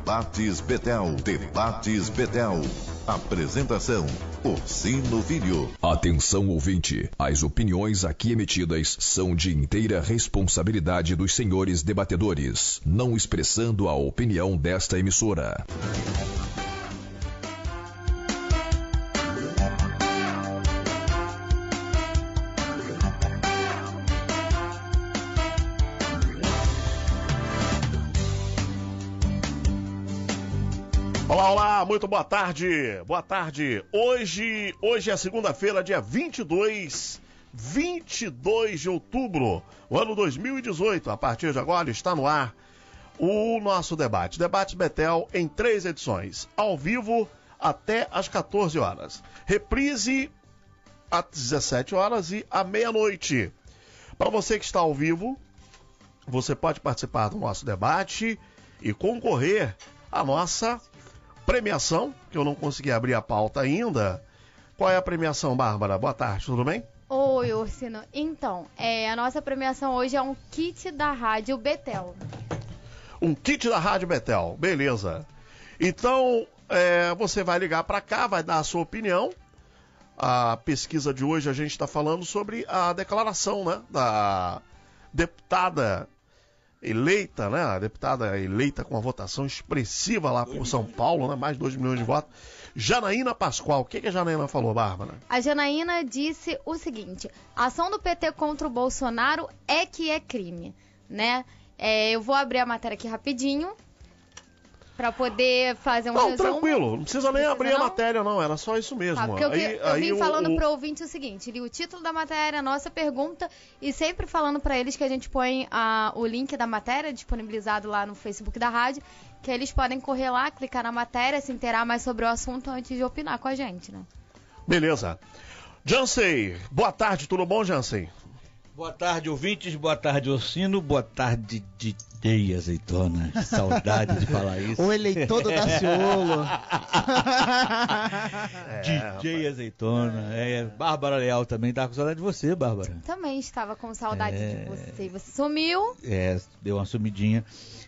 Debates Betel. Debates Betel. Apresentação: Orsino Filho. Atenção, ouvinte. As opiniões aqui emitidas são de inteira responsabilidade dos senhores debatedores, não expressando a opinião desta emissora. Olá, muito boa tarde. Boa tarde. Hoje é segunda-feira, dia 22 de outubro, o ano 2018. A partir de agora está no ar o nosso debate. Debate Betel em 3 edições. Ao vivo até às 14 horas. Reprise às 17 horas e à meia-noite. Para você que está ao vivo, você pode participar do nosso debate e concorrer à nossa premiação, que eu não consegui abrir a pauta ainda. Qual é a premiação, Bárbara? Boa tarde, tudo bem? Oi, Orsino. Então, a nossa premiação hoje é um kit da Rádio Betel. Um kit da Rádio Betel, beleza. Então, você vai ligar para cá, vai dar a sua opinião. A pesquisa de hoje a gente está falando sobre a declaração, né, da deputada eleita, né? A deputada eleita com uma votação expressiva lá por São Paulo, né? Mais de 2 milhões de votos. Janaína Pascoal. O que a Janaína falou, Bárbara? A Janaína disse o seguinte: a ação do PT contra o Bolsonaro é que é crime, né? Eu vou abrir a matéria aqui rapidinho para poder fazer um resumo. Tranquilo, não precisa nem abrir a matéria, não, era só isso mesmo. Tá, porque eu vim falando pro ouvinte o seguinte: li o título da matéria, a nossa pergunta, e sempre falando para eles que a gente põe o link da matéria disponibilizado lá no Facebook da rádio, que eles podem correr lá, clicar na matéria, se inteirar mais sobre o assunto antes de opinar com a gente, né? Beleza. Jansen, boa tarde, tudo bom, Jansen? Boa tarde, ouvintes, boa tarde, Orsino, boa tarde, DJ Azeitona. Que saudade de falar isso. O eleitor do Daciolo. DJ Azeitona. Bárbara Leal também estava com saudade de você, Bárbara. Também estava com saudade de você. E você sumiu. Deu uma sumidinha.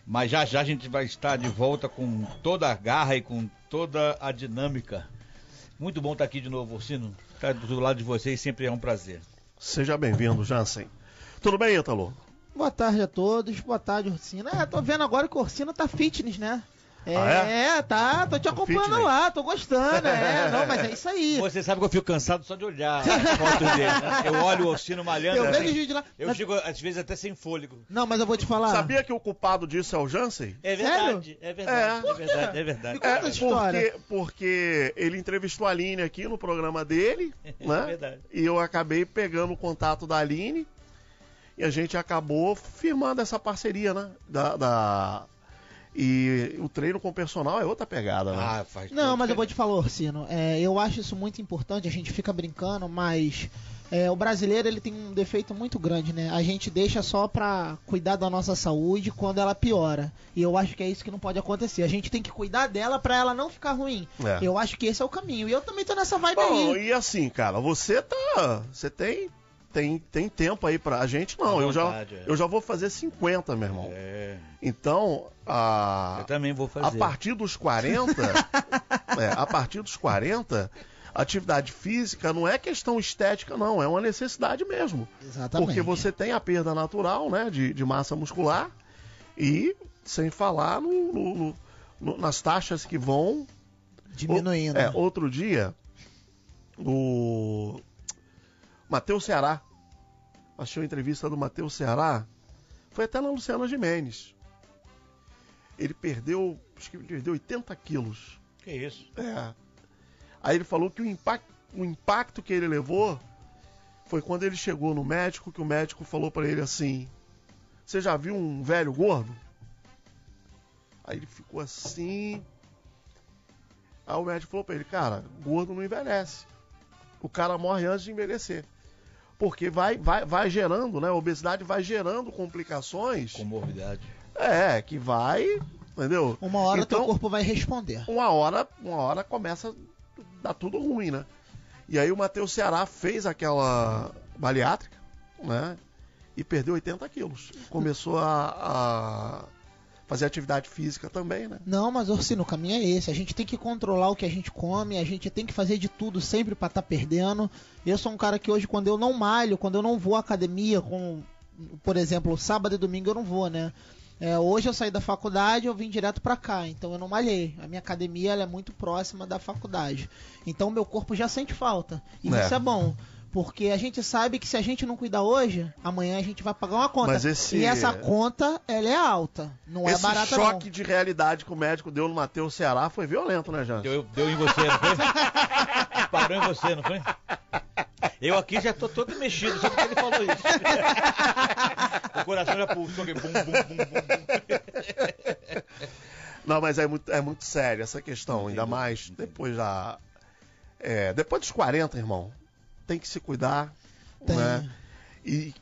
Mas já a gente vai estar de volta com toda a garra e com toda a dinâmica. Muito bom estar aqui de novo, Orsino. Estar do lado de vocês sempre é um prazer. Seja bem-vindo, Jansen. Tudo bem, Ítalo? Boa tarde a todos, boa tarde, Orsino. Tô vendo agora que o Orsino tá fitness, né? Tá, tô te acompanhando fitness lá, tô gostando, não, mas é isso aí. Você sabe que eu fico cansado só de olhar as fotos dele, né? Eu olho o Orsino malhando, eu vejo vídeo lá. Eu digo, às vezes, até sem fôlego. Não, mas eu vou te falar. Sabia que o culpado disso é o Jansen? É verdade, Sério? é verdade. Me conta a história. Porque ele entrevistou a Aline aqui no programa dele, né? É verdade. E eu acabei pegando o contato da Aline e a gente acabou firmando essa parceria, né? E o treino com o personal é outra pegada, né? Não, mas eu vou te falar, Orsino, eu acho isso muito importante, a gente fica brincando, mas o brasileiro ele tem um defeito muito grande, né? A gente deixa só pra cuidar da nossa saúde quando ela piora. E eu acho que é isso que não pode acontecer. A gente tem que cuidar dela pra ela não ficar ruim. Eu acho que esse é o caminho. E eu também tô nessa vibe aí. E assim, cara, você tem tempo aí pra gente, não. Eu já vou fazer 50, meu irmão. Então, eu também vou fazer. A partir dos 40, atividade física não é questão estética, não. É uma necessidade mesmo. Exatamente. Porque você tem a perda natural, né, de massa muscular e sem falar nas taxas que vão diminuindo. Outro dia, o Matheus Ceará, achei uma entrevista do Matheus Ceará, foi até na Luciana Gimenez. Ele perdeu, acho que ele perdeu 80 quilos. Que isso? Aí ele falou que o impacto que ele levou foi quando ele chegou no médico, que o médico falou pra ele assim: você já viu um velho gordo? Aí ele ficou assim. Aí o médico falou pra ele: cara, gordo não envelhece. O cara morre antes de envelhecer. Porque vai gerando, né? A obesidade vai gerando complicações. Comorbidade. Que vai, entendeu? Uma hora teu corpo vai responder. Uma hora começa a dar tudo ruim, né? E aí o Matheus Ceará fez aquela bariátrica, né? E perdeu 80 quilos. Começou a fazer atividade física também, né? Não, mas Orsino, o caminho é esse. A gente tem que controlar o que a gente come, a gente tem que fazer de tudo sempre pra estar perdendo. Eu sou um cara que hoje, quando eu não malho, quando eu não vou à academia, por exemplo, sábado e domingo eu não vou, né? Hoje eu saí da faculdade, eu vim direto pra cá, então eu não malhei. A minha academia ela é muito próxima da faculdade. Então o meu corpo já sente falta. E isso é bom. Porque a gente sabe que se a gente não cuidar hoje, amanhã a gente vai pagar uma conta. E essa conta, ela é alta. Não é barata, esse choque de realidade que o médico deu no Matheus Ceará foi violento, né, Jansen? Deu em você, não foi? Parou em você, não foi? Eu aqui já tô todo mexido, só porque ele falou isso. O coração já pulsou, bum, bum, bum, bum. Não, mas é muito sério essa questão, ainda mais depois depois dos 40, irmão. Tem que se cuidar, né? E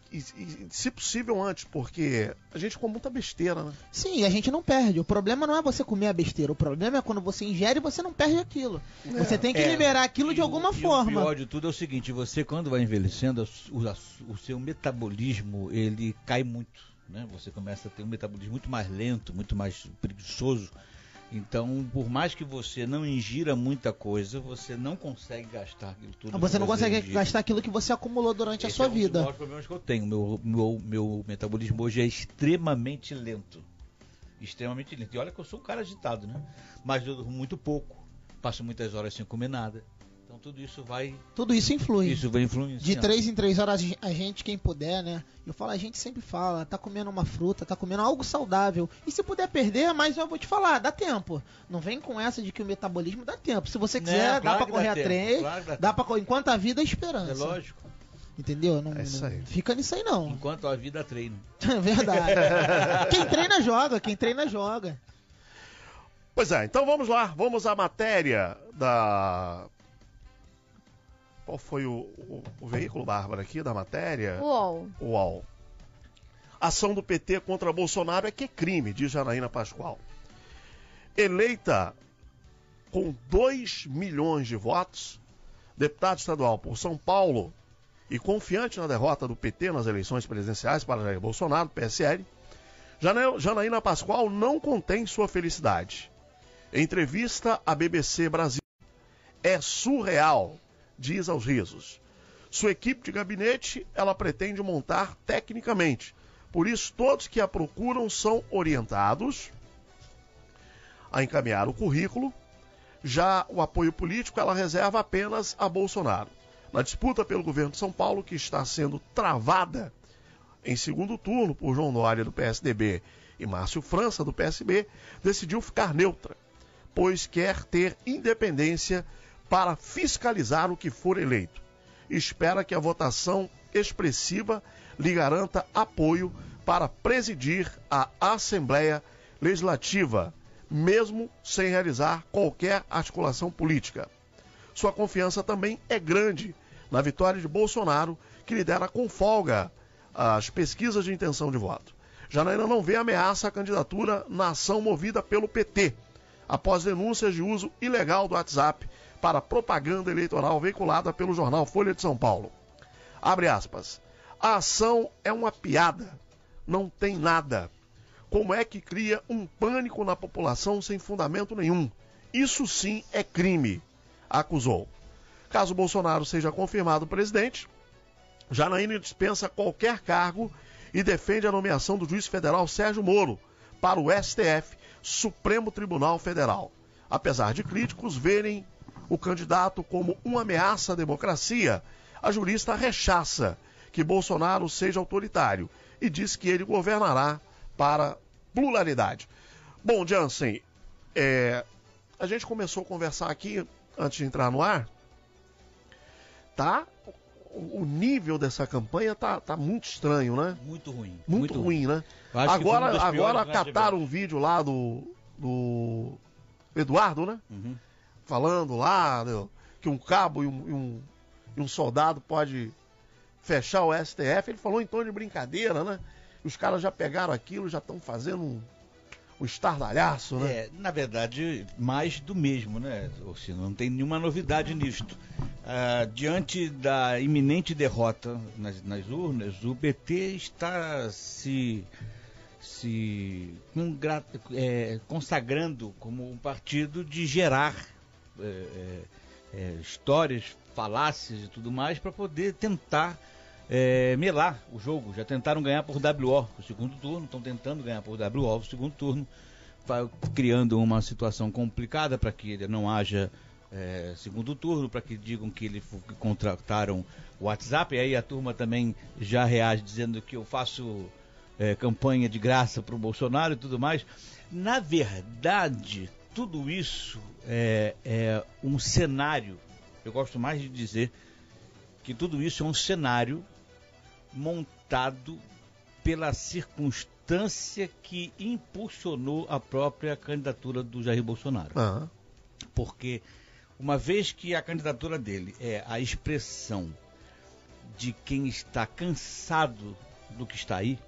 se possível antes, porque a gente come muita besteira, né? Sim, a gente não perde. O problema não é você comer a besteira, o problema é quando você ingere e você não perde aquilo. Você tem que liberar aquilo de alguma forma. O pior de tudo é o seguinte, você quando vai envelhecendo, o seu metabolismo, ele cai muito, né? Você começa a ter um metabolismo muito mais lento, muito mais preguiçoso. Então, por mais que você não ingira muita coisa, você não consegue gastar aquilo tudo. Você não consegue gastar aquilo que você acumulou durante a sua vida. Esse é um dos maiores problemas que eu tenho. Meu metabolismo hoje é extremamente lento. Extremamente lento. E olha que eu sou um cara agitado, né? Mas eu durmo muito pouco. Passo muitas horas sem comer nada. Então tudo isso vai... Tudo isso influi. Isso vai influenciando. De 3 em 3 horas, a gente, quem puder, né? A gente sempre fala, tá comendo uma fruta, tá comendo algo saudável. E se puder perder, mas eu vou te falar, dá tempo. Não vem com essa de que o metabolismo dá tempo. Se você quiser, dá pra correr atrás, dá pra correr. Enquanto a vida é esperança. É lógico. Entendeu? Não fica nisso aí, não. Enquanto a vida treina. É verdade. Quem treina, joga. Pois é, então vamos lá. Vamos à matéria da... Qual foi o veículo, Bárbara, aqui da matéria? UOL. Ação do PT contra Bolsonaro é que é crime, diz Janaína Pascoal. Eleita com 2 milhões de votos, deputado estadual por São Paulo e confiante na derrota do PT nas eleições presidenciais para Jair Bolsonaro, PSL, Janaína Pascoal não contém sua felicidade. Em entrevista à BBC Brasil, é surreal, diz aos risos. Sua equipe de gabinete ela pretende montar tecnicamente. Por isso, todos que a procuram são orientados a encaminhar o currículo. Já o apoio político ela reserva apenas a Bolsonaro. Na disputa pelo governo de São Paulo, que está sendo travada em segundo turno por João Dória do PSDB e Márcio França do PSB, decidiu ficar neutra, pois quer ter independência para fiscalizar o que for eleito. Espera que a votação expressiva lhe garanta apoio para presidir a Assembleia Legislativa, mesmo sem realizar qualquer articulação política. Sua confiança também é grande na vitória de Bolsonaro, que lidera com folga as pesquisas de intenção de voto. Janaína não vê ameaça à candidatura na ação movida pelo PT, após denúncias de uso ilegal do WhatsApp para propaganda eleitoral veiculada pelo jornal Folha de São Paulo. Abre aspas. A ação é uma piada. Não tem nada. Como é que cria um pânico na população sem fundamento nenhum? Isso sim é crime, acusou. Caso Bolsonaro seja confirmado presidente, Janaína dispensa qualquer cargo e defende a nomeação do juiz federal Sérgio Moro para o STF, Supremo Tribunal Federal. Apesar de críticos verem o candidato como uma ameaça à democracia, a jurista rechaça que Bolsonaro seja autoritário e diz que ele governará para pluralidade. Bom, Jansen, a gente começou a conversar aqui, antes de entrar no ar, tá? O nível dessa campanha tá muito estranho, né? Muito ruim. Muito ruim, né? Agora cataram um vídeo lá do Eduardo, né? Uhum. Falando lá que um cabo e um soldado pode fechar o STF. Ele falou em tom de brincadeira, né? Os caras já pegaram aquilo, já estão fazendo um estardalhaço, né? Na verdade, mais do mesmo, né, Orsino? Não tem nenhuma novidade nisto. Diante da iminente derrota nas urnas, o PT está se consagrando como um partido de gerar histórias, falácias e tudo mais para poder tentar melar o jogo. Já tentaram ganhar por WO no segundo turno, estão tentando ganhar por WO no segundo turno, criando uma situação complicada para que ele não haja segundo turno, para que digam que contrataram o WhatsApp, e aí a turma também já reage dizendo que eu faço campanha de graça para o Bolsonaro e tudo mais. Na verdade, tudo isso é um cenário, eu gosto mais de dizer que tudo isso é um cenário montado pela circunstância que impulsionou a própria candidatura do Jair Bolsonaro. Uhum. Porque uma vez que a candidatura dele é a expressão de quem está cansado do que está aí,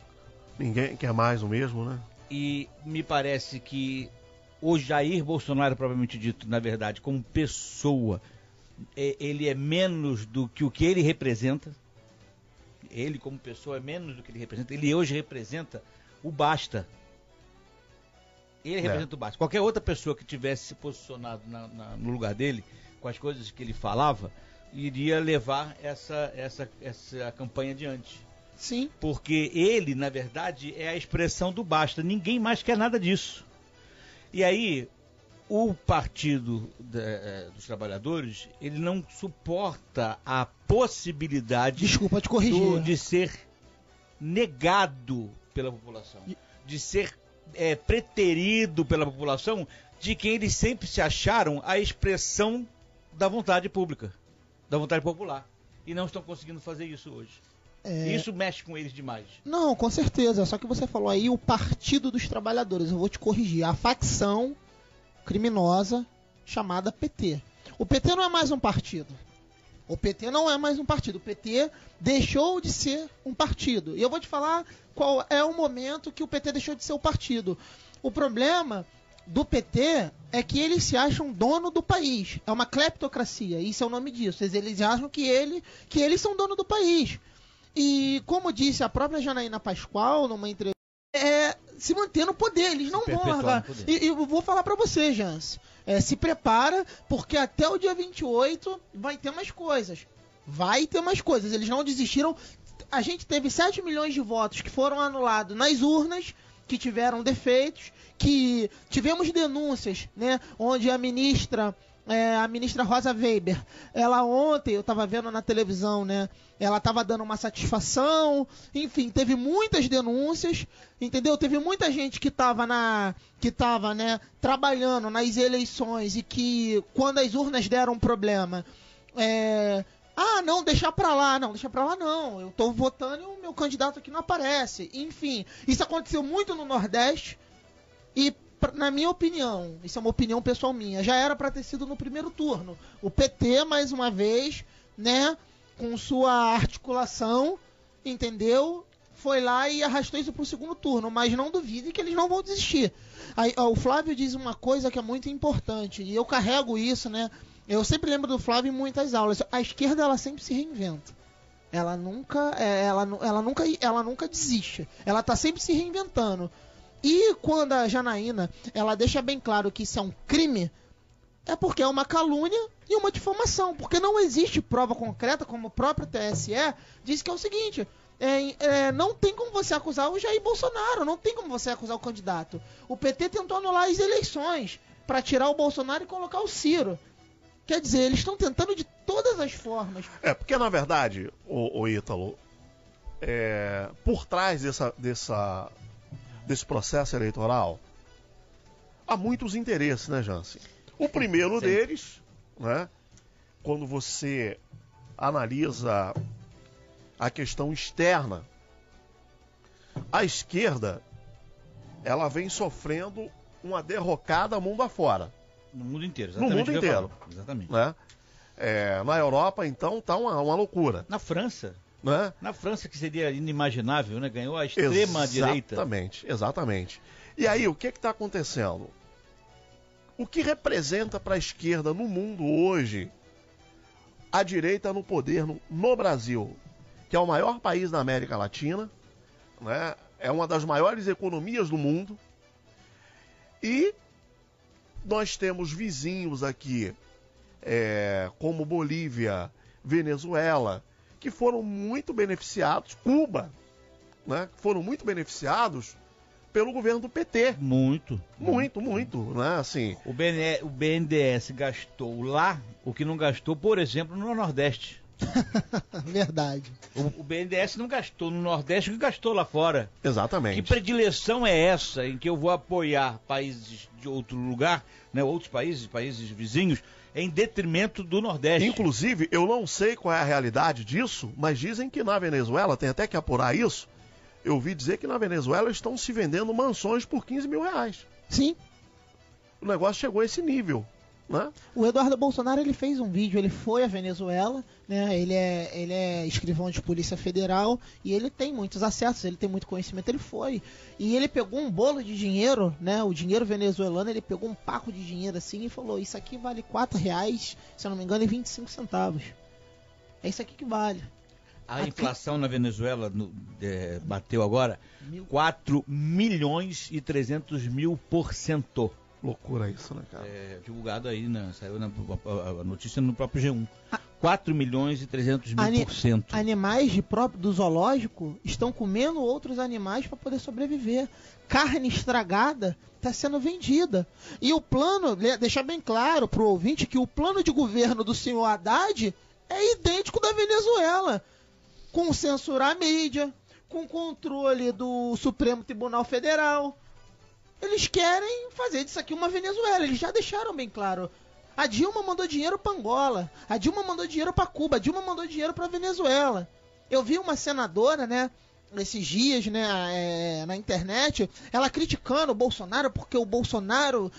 ninguém quer mais o mesmo, né? E me parece que o Jair Bolsonaro, propriamente dito, na verdade, como pessoa, ele é menos do que o que ele representa. Ele, como pessoa, é menos do que ele representa. Ele hoje representa o basta. Ele representa o basta. Qualquer outra pessoa que tivesse se posicionado no lugar dele, com as coisas que ele falava, iria levar essa campanha adiante. Sim. Porque ele, na verdade, é a expressão do basta. Ninguém mais quer nada disso. E aí, o Partido dos Trabalhadores, ele não suporta a possibilidade... Desculpa te corrigir. De ser negado pela população. De ser preterido pela população, de quem eles sempre se acharam a expressão da vontade pública, da vontade popular. E não estão conseguindo fazer isso hoje. Isso mexe com eles demais. Não, com certeza. Só que você falou aí o Partido dos Trabalhadores. Eu vou te corrigir. A facção criminosa chamada PT. O PT não é mais um partido. O PT não é mais um partido. O PT deixou de ser um partido. E eu vou te falar qual é o momento que o PT deixou de ser um partido. O problema do PT é que eles se acham dono do país. É uma cleptocracia. Isso é o nome disso. Eles acham que eles são dono do país. E como disse a própria Janaína Pascoal numa entrevista, se manter no poder, eles não vão largar. E eu vou falar pra você, Jans, se prepara, porque até o dia 28 vai ter mais coisas. Vai ter mais coisas, eles não desistiram. A gente teve 7 milhões de votos que foram anulados nas urnas, que tiveram defeitos, que tivemos denúncias, né, onde a ministra Rosa Weber, ela ontem, eu estava vendo na televisão, né, ela estava dando uma satisfação, enfim, teve muitas denúncias, entendeu? Teve muita gente que estava né, trabalhando nas eleições e que, quando as urnas deram problema, não, deixa pra lá não, eu tô votando e o meu candidato aqui não aparece, enfim, isso aconteceu muito no Nordeste e, na minha opinião, isso é uma opinião pessoal minha, já era para ter sido no primeiro turno. O PT, mais uma vez, né, com sua articulação, entendeu? Foi lá e arrastou isso pro segundo turno, mas não duvide que eles não vão desistir. Aí, o Flávio diz uma coisa que é muito importante, e eu carrego isso, né? Eu sempre lembro do Flávio em muitas aulas. A esquerda, ela sempre se reinventa. Ela nunca desiste. Ela tá sempre se reinventando. E quando a Janaína, ela deixa bem claro que isso é um crime, é porque é uma calúnia e uma difamação. Porque não existe prova concreta, como o próprio TSE diz, que é o seguinte, não tem como você acusar o Jair Bolsonaro, não tem como você acusar o candidato. O PT tentou anular as eleições para tirar o Bolsonaro e colocar o Ciro. Quer dizer, eles estão tentando de todas as formas. Porque na verdade, o Ítalo, por trás desse processo eleitoral, há muitos interesses, né, Jansen? O primeiro deles, né, quando você analisa a questão externa, a esquerda, ela vem sofrendo uma derrocada mundo afora. No mundo inteiro, exatamente. No mundo inteiro. Exatamente. Né? Na Europa, então, tá uma loucura. Na França. Né? Na França, que seria inimaginável, né? Ganhou a extrema-direita. Exatamente. E aí, o que está acontecendo? O que representa para a esquerda no mundo hoje a direita no poder no Brasil, que é o maior país da América Latina, né? é uma das maiores economias do mundo. E nós temos vizinhos aqui, como Bolívia, Venezuela, que foram muito beneficiados, Cuba, né? Foram muito beneficiados pelo governo do PT. Muito, né? Assim, o BNDES gastou lá o que não gastou, por exemplo, no Nordeste. Verdade. O BNDES não gastou no Nordeste o que gastou lá fora. Exatamente. Que predileção é essa em que eu vou apoiar países de outro lugar, né, outros países vizinhos, em detrimento do Nordeste? Inclusive, eu não sei qual é a realidade disso, mas dizem que na Venezuela, tem até que apurar isso, eu ouvi dizer que na Venezuela estão se vendendo mansões por 15 mil reais. Sim. O negócio chegou a esse nível, né? O Eduardo Bolsonaro, ele fez um vídeo, ele foi à Venezuela, né? Ele é escrivão de Polícia Federal e ele tem muitos acessos, ele tem muito conhecimento, ele foi. E ele pegou um bolo de dinheiro, né? O dinheiro venezuelano, ele pegou um paco de dinheiro assim e falou, isso aqui vale R$4, se eu não me engano, e 25 centavos. É isso aqui que vale. A inflação na Venezuela bateu agora 4 milhões e 300 mil %. Loucura isso, né, cara? Divulgado aí, saiu a notícia no próprio G1. 4 milhões e 300 mil %. Animais do zoológico estão comendo outros animais para poder sobreviver. Carne estragada está sendo vendida. E o plano, deixar bem claro para o ouvinte que o plano de governo do senhor Haddad é idêntico da Venezuela. Com censurar a mídia, com controle do Supremo Tribunal Federal. Eles querem fazer disso aqui uma Venezuela. Eles já deixaram bem claro. A Dilma mandou dinheiro para Angola. A Dilma mandou dinheiro para Cuba. A Dilma mandou dinheiro para Venezuela. Eu vi uma senadora, né, esses dias, né, na internet, ela criticando o Bolsonaro porque o Bolsonaro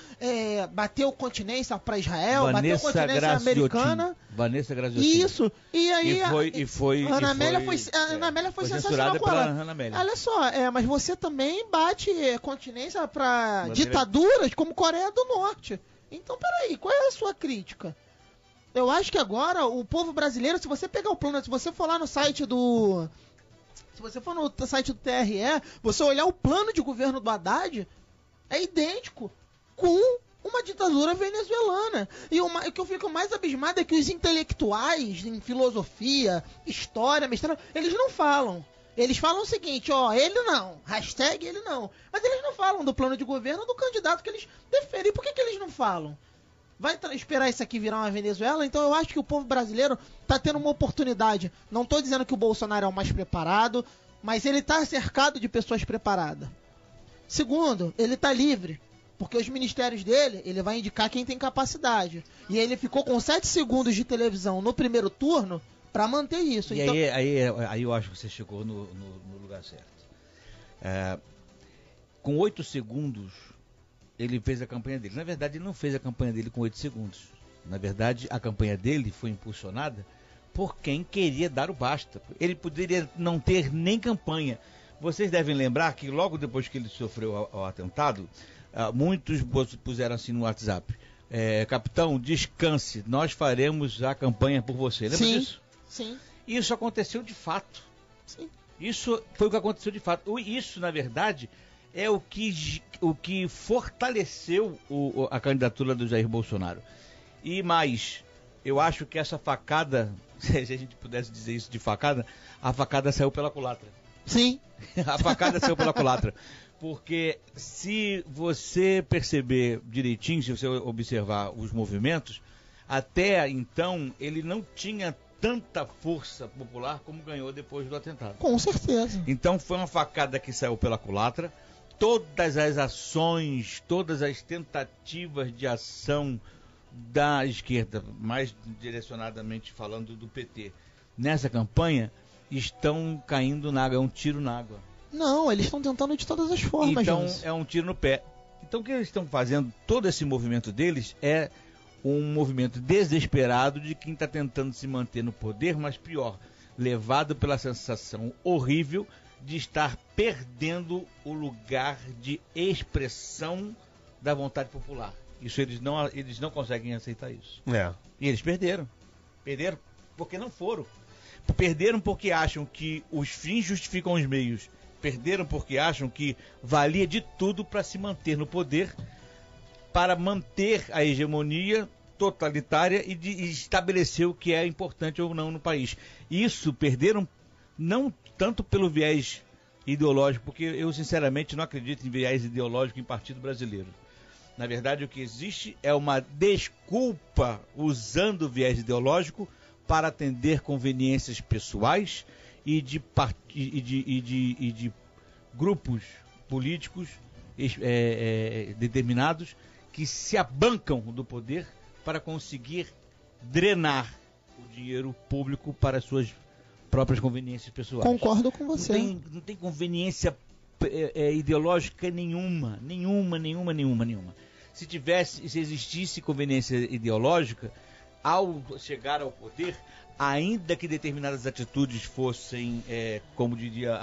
bateu continência para Israel, bateu continência americana. Vanessa Graziotti. Isso. E aí Ana Amélia foi sensacional com ela. Olha só, mas você também bate continência para ditaduras como Coreia do Norte. Então, peraí, qual é a sua crítica? Eu acho que agora o povo brasileiro, se você pegar o plano, se você for lá no site do... Se você for no site do TRE, você olhar o plano de governo do Haddad, é idêntico com uma ditadura venezuelana. E o que eu fico mais abismado é que os intelectuais em filosofia, história, mestrado, eles não falam. Eles falam o seguinte, ele não, hashtag ele não. Mas eles não falam do plano de governo do candidato que eles defendem. Por que eles não falam? Vai esperar isso aqui virar uma Venezuela? Então eu acho que o povo brasileiro está tendo uma oportunidade. Não estou dizendo que o Bolsonaro é o mais preparado, mas ele está cercado de pessoas preparadas. Segundo, ele está livre, porque os ministérios dele, ele vai indicar quem tem capacidade. E ele ficou com 7 segundos de televisão no primeiro turno para manter isso. E então... aí eu acho que você chegou no lugar certo. Com 8 segundos... ele fez a campanha dele. Na verdade, ele não fez a campanha dele com 8 segundos. Na verdade, a campanha dele foi impulsionada por quem queria dar o basta. Ele poderia não ter nem campanha. Vocês devem lembrar que logo depois que ele sofreu o atentado, muitos puseram assim no WhatsApp: capitão, descanse, nós faremos a campanha por você. Lembra disso? Sim. Isso aconteceu de fato. Sim. Isso foi o que aconteceu de fato. Isso, na verdade... é o que fortaleceu a candidatura do Jair Bolsonaro. E mais, eu acho que essa facada, se a gente pudesse dizer isso de facada, a facada saiu pela culatra. Sim. A facada saiu pela culatra. Porque se você perceber direitinho, se você observar os movimentos, até então ele não tinha tanta força popular como ganhou depois do atentado. Com certeza. Então foi uma facada que saiu pela culatra. Todas as ações, todas as tentativas de ação da esquerda, mais direcionadamente falando do PT, nessa campanha, estão caindo na água, é um tiro na água. Não, eles estão tentando de todas as formas. Então é um tiro no pé. Então o que eles estão fazendo, todo esse movimento deles, é um movimento desesperado de quem está tentando se manter no poder, mas pior, levado pela sensação horrível de estar perdendo o lugar de expressão da vontade popular. Isso eles não conseguem aceitar isso. E eles perderam. Perderam porque não foram. Perderam porque acham que os fins justificam os meios. Perderam porque acham que valia de tudo para se manter no poder, para manter a hegemonia totalitária e estabelecer o que é importante ou não no país. Isso perderam não tanto pelo viés ideológico, porque eu sinceramente não acredito em viés ideológico em partido brasileiro. Na verdade, o que existe é uma desculpa usando o viés ideológico para atender conveniências pessoais e de grupos políticos determinados que se abancam do poder para conseguir drenar o dinheiro público para suas próprias conveniências pessoais. Concordo com você. Não tem conveniência ideológica nenhuma. Se existisse conveniência ideológica, ao chegar ao poder, ainda que determinadas atitudes fossem, como diria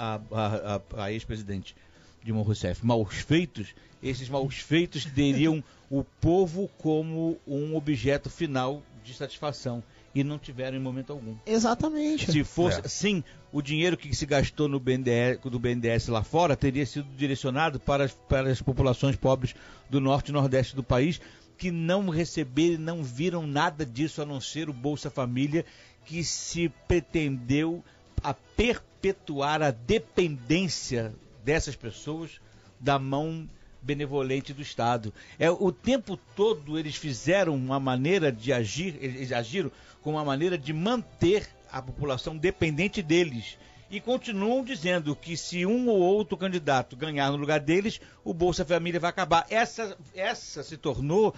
a ex-presidente Dilma Rousseff, maus feitos, esses maus feitos teriam o povo como um objeto final de satisfação. E não tiveram em momento algum. Exatamente. Se fosse, sim, o dinheiro que se gastou do BNDES lá fora teria sido direcionado para as populações pobres do norte e nordeste do país, que não receberam, não viram nada disso a não ser o Bolsa Família, que se pretendeu a perpetuar a dependência dessas pessoas da mão benevolente do Estado. O tempo todo eles fizeram uma maneira de agir, eles agiram com uma maneira de manter a população dependente deles. E continuam dizendo que se um ou outro candidato ganhar no lugar deles, o Bolsa Família vai acabar. Essa se tornou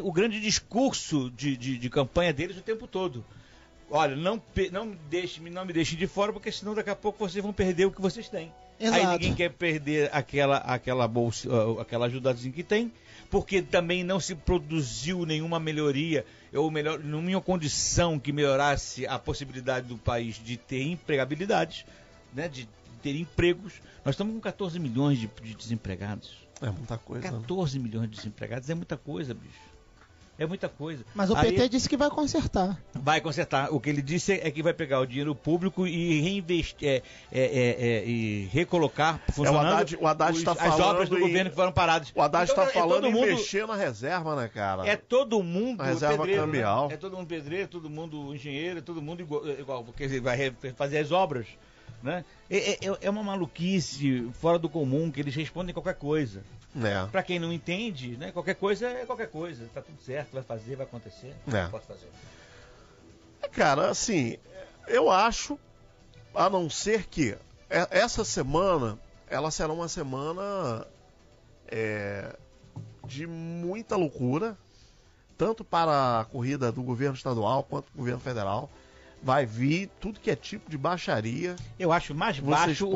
o grande discurso de campanha deles o tempo todo. Olha, não me deixem de fora, porque senão daqui a pouco vocês vão perder o que vocês têm. Exato. Aí ninguém quer perder aquela bolsa, aquela ajudazinha que tem, porque também não se produziu nenhuma melhoria, ou melhor, nenhuma condição que melhorasse a possibilidade do país de ter empregabilidade, né, de ter empregos. Nós estamos com 14 milhões de desempregados. É muita coisa. 14 milhões de desempregados é muita coisa, bicho. É muita coisa. Mas o PT disse que vai consertar. Vai consertar. O que ele disse é que vai pegar o dinheiro público e reinvestir, e recolocar funcionando o Haddad está falando as obras do governo que foram paradas. O Haddad está falando em mundo, mexer na reserva, né, cara? É todo mundo reserva pedreiro, cambial. né? É todo mundo pedreiro, todo mundo engenheiro, todo mundo igual, porque ele vai fazer as obras. Né? É uma maluquice fora do comum, que eles respondem qualquer coisa. Pra quem não entende, né, qualquer coisa é qualquer coisa. Tá tudo certo, vai fazer, vai acontecer. Pode fazer. Cara, assim, eu acho, a não ser que essa semana, ela será uma semana de muita loucura, tanto para a corrida do governo estadual quanto do governo federal. Vai vir tudo que é tipo de baixaria. Eu acho mais baixo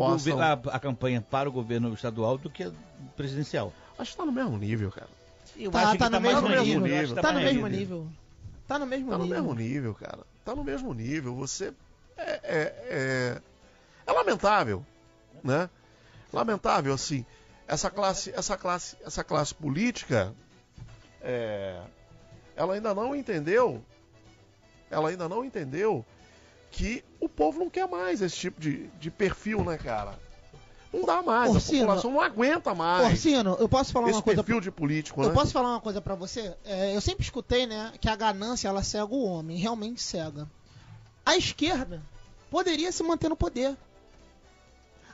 a campanha para o governo estadual do que a presidencial. Acho que tá no mesmo nível, cara. Tá no mesmo nível. Tá no mesmo nível. Tá no mesmo nível. Tá no mesmo nível, cara. Tá no mesmo nível. Você é lamentável, né? Lamentável, assim. Essa classe política, ela ainda não entendeu que o povo não quer mais esse tipo de perfil, né, cara? Não dá mais, Orsino, a população não aguenta mais. Orsino, eu posso falar uma coisa... Esse perfil de político, né? Eu posso falar uma coisa pra você? Eu sempre escutei, né, que a ganância, ela cega o homem, realmente cega. A esquerda poderia se manter no poder.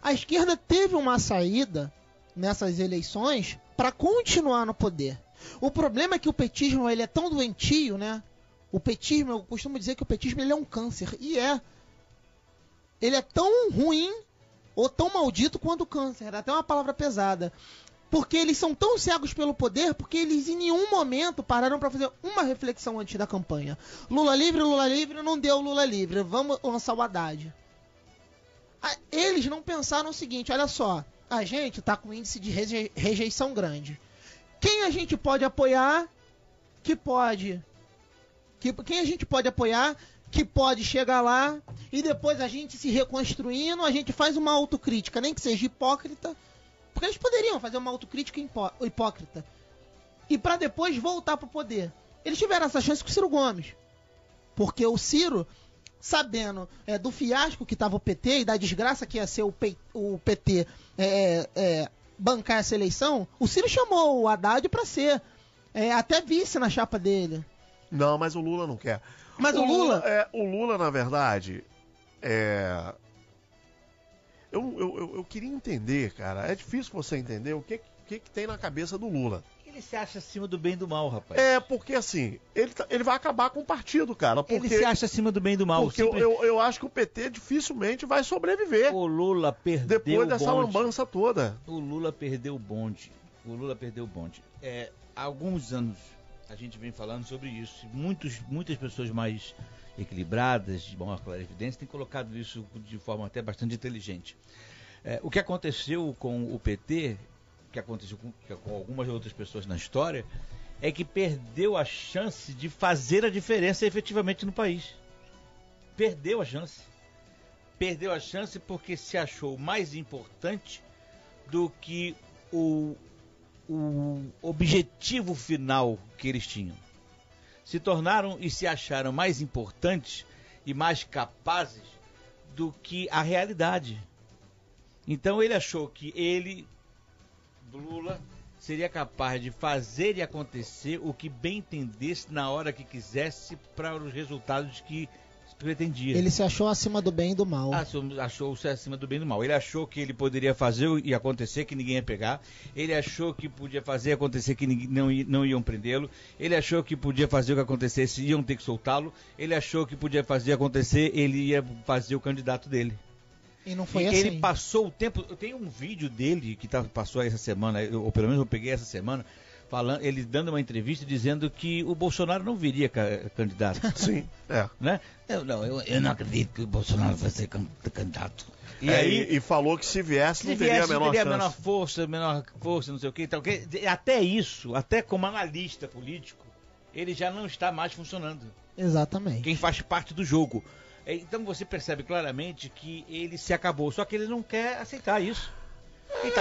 A esquerda teve uma saída nessas eleições pra continuar no poder. O problema é que o petismo, ele é tão doentio, né? O petismo, eu costumo dizer que o petismo ele é um câncer. E é. Ele é tão ruim ou tão maldito quanto o câncer. Até uma palavra pesada. Porque eles são tão cegos pelo poder, porque eles em nenhum momento pararam para fazer uma reflexão antes da campanha. Lula livre, não deu Lula livre. Vamos lançar o Haddad. Eles não pensaram o seguinte, olha só. A gente tá com índice de rejeição grande. Quem a gente pode apoiar quem a gente pode apoiar, que pode chegar lá, e depois a gente se reconstruindo, a gente faz uma autocrítica, nem que seja hipócrita, porque eles poderiam fazer uma autocrítica hipócrita, e para depois voltar para o poder. Eles tiveram essa chance com o Ciro Gomes, porque o Ciro, sabendo do fiasco que estava o PT e da desgraça que ia ser o PT bancar essa eleição, o Ciro chamou o Haddad para ser até vice na chapa dele. Não, mas o Lula não quer. Mas o Lula... O Lula, na verdade, eu queria entender, cara. É difícil você entender o que tem na cabeça do Lula. Ele se acha acima do bem e do mal, rapaz. Porque assim, ele vai acabar com o partido, cara. Porque, ele se acha acima do bem e do mal. Porque eu acho que o PT dificilmente vai sobreviver. O Lula perdeu depois dessa lambança toda. O Lula perdeu o bonde. Há alguns anos a gente vem falando sobre isso. Muitas pessoas mais equilibradas, de maior clarividência, têm colocado isso de forma até bastante inteligente. O que aconteceu com o PT, o que aconteceu com algumas outras pessoas na história, é que perdeu a chance de fazer a diferença efetivamente no país. Perdeu a chance. Perdeu a chance porque se achou mais importante do que o objetivo final que eles tinham. Se tornaram e se acharam mais importantes e mais capazes do que a realidade. Então ele achou que ele, Lula, seria capaz de fazer e acontecer o que bem entendesse na hora que quisesse para os resultados que pretendia. Ele se achou acima do bem e do mal. Achou-se acima do bem e do mal. Ele achou que ele poderia fazer e acontecer que ninguém ia pegar. Ele achou que podia fazer e acontecer que não iam prendê-lo. Ele achou que podia fazer o que acontecesse e iam ter que soltá-lo. Ele achou que podia fazer acontecer, ele ia fazer o candidato dele. E não foi assim. Ele passou o tempo... Eu tenho um vídeo dele que passou essa semana, ou pelo menos eu peguei essa semana, ele dando uma entrevista dizendo que o Bolsonaro não viria candidato. Sim, né? Eu não acredito que o Bolsonaro vai ser candidato. E falou que se viesse não teria a menor chance. menor força, não sei o que. Tal, até isso, até como analista político, ele já não está mais funcionando. Exatamente. Quem faz parte do jogo. Então você percebe claramente que ele se acabou, só que ele não quer aceitar isso. Ele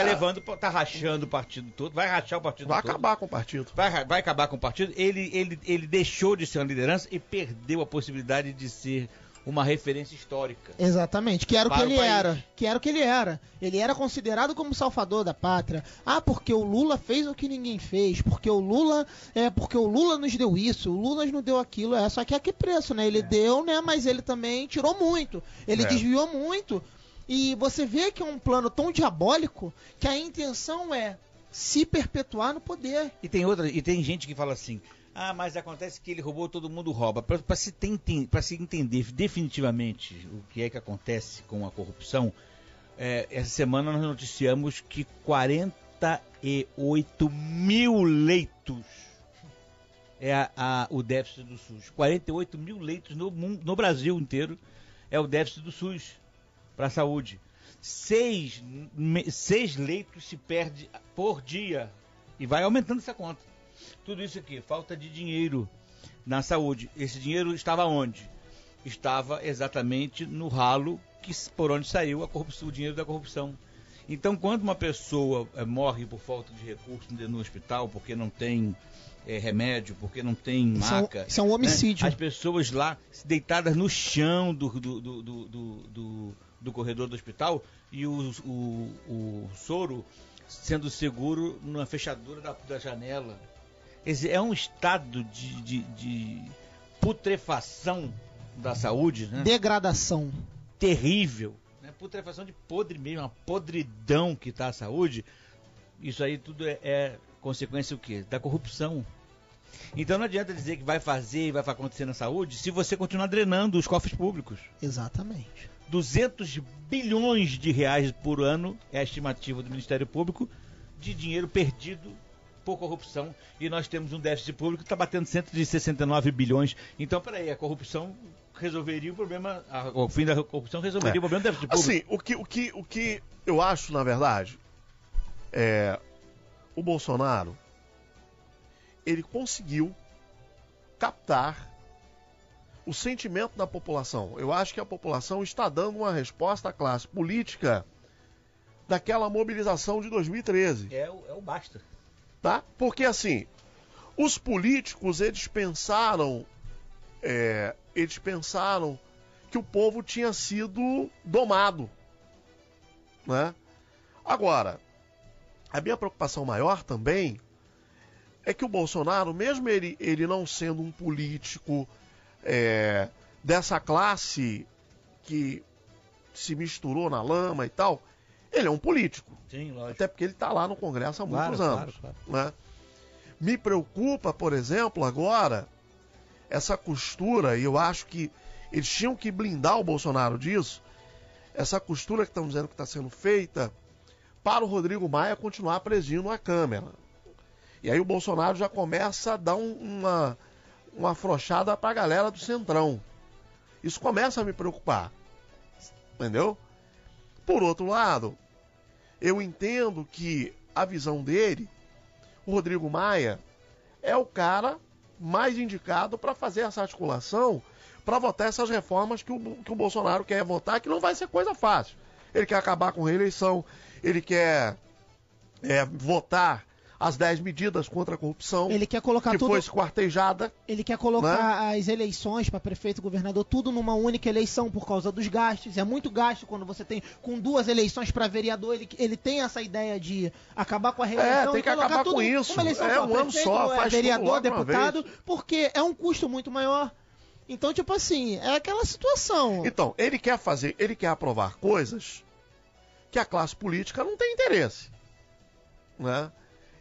tá rachando o partido todo, vai rachar o partido todo. Vai acabar com o partido. Vai acabar com o partido. Ele deixou de ser uma liderança e perdeu a possibilidade de ser uma referência histórica. Exatamente, que era o que ele era. Que era o que ele era. Ele era considerado como salvador da pátria. Porque o Lula fez o que ninguém fez. Porque o Lula nos deu isso, o Lula nos deu aquilo. Só que a que preço, né? Ele deu, né? Mas ele também tirou muito. Ele desviou muito. E você vê que é um plano tão diabólico que a intenção é se perpetuar no poder. E tem gente que fala assim: mas acontece que ele roubou, todo mundo rouba. Para se entender definitivamente o que é que acontece com a corrupção, essa semana nós noticiamos que 48 mil leitos é o déficit do SUS. 48 mil leitos no Brasil inteiro é o déficit do SUS para a saúde. 6 leitos se perde por dia e vai aumentando essa conta. Tudo isso aqui, falta de dinheiro na saúde. Esse dinheiro estava onde? Estava exatamente no ralo por onde saiu o dinheiro da corrupção. Então, quando uma pessoa morre por falta de recursos no hospital, porque não tem remédio, porque não tem maca... Isso é um homicídio. Né? As pessoas lá deitadas no chão do corredor do hospital e o soro sendo seguro na fechadura da janela. É um estado de putrefação da saúde, né? Degradação. Terrível. Né? Putrefação de podre mesmo, uma podridão que está a saúde. Isso aí tudo é consequência o quê? Da corrupção. Então não adianta dizer que vai fazer e vai acontecer na saúde se você continuar drenando os cofres públicos. Exatamente. 200 bilhões de reais por ano é a estimativa do Ministério Público de dinheiro perdido por corrupção, e nós temos um déficit público que está batendo 169 bilhões. Então, peraí, a corrupção resolveria o problema, o fim da corrupção resolveria o problema do déficit público. Assim, o que eu acho, na verdade, o Bolsonaro, ele conseguiu captar o sentimento da população. Eu acho que a população está dando uma resposta à classe política daquela mobilização de 2013. É o basta. Tá? Porque assim, os políticos, eles pensaram que o povo tinha sido domado, né? Agora, a minha preocupação maior também é que o Bolsonaro, mesmo ele não sendo um político dessa classe que se misturou na lama e tal, ele é um político. Sim, lógico. Até porque ele está lá no Congresso há muitos anos. Claro. Né? Me preocupa, por exemplo, agora, essa costura, e eu acho que eles tinham que blindar o Bolsonaro disso, essa costura que estão dizendo que está sendo feita para o Rodrigo Maia continuar presidindo a Câmara. E aí o Bolsonaro já começa a dar uma afrouxada para a galera do Centrão. Isso começa a me preocupar. Entendeu? Por outro lado, eu entendo que a visão dele, o Rodrigo Maia, é o cara mais indicado para fazer essa articulação, para votar essas reformas que o Bolsonaro quer votar, que não vai ser coisa fácil. Ele quer acabar com reeleição, ele quer votar as 10 medidas contra a corrupção, ele quer colocar que tudo, foi esquartejada. Ele quer colocar as eleições para prefeito e governador tudo numa única eleição por causa dos gastos. É muito gasto quando você tem com 2 eleições para vereador. Ele tem essa ideia de acabar com a reeleição. Tem que acabar com isso. Um ano só, faz vereador, tudo logo deputado, porque é um custo muito maior. Então, tipo assim, é aquela situação. Então, ele quer aprovar coisas que a classe política não tem interesse, né?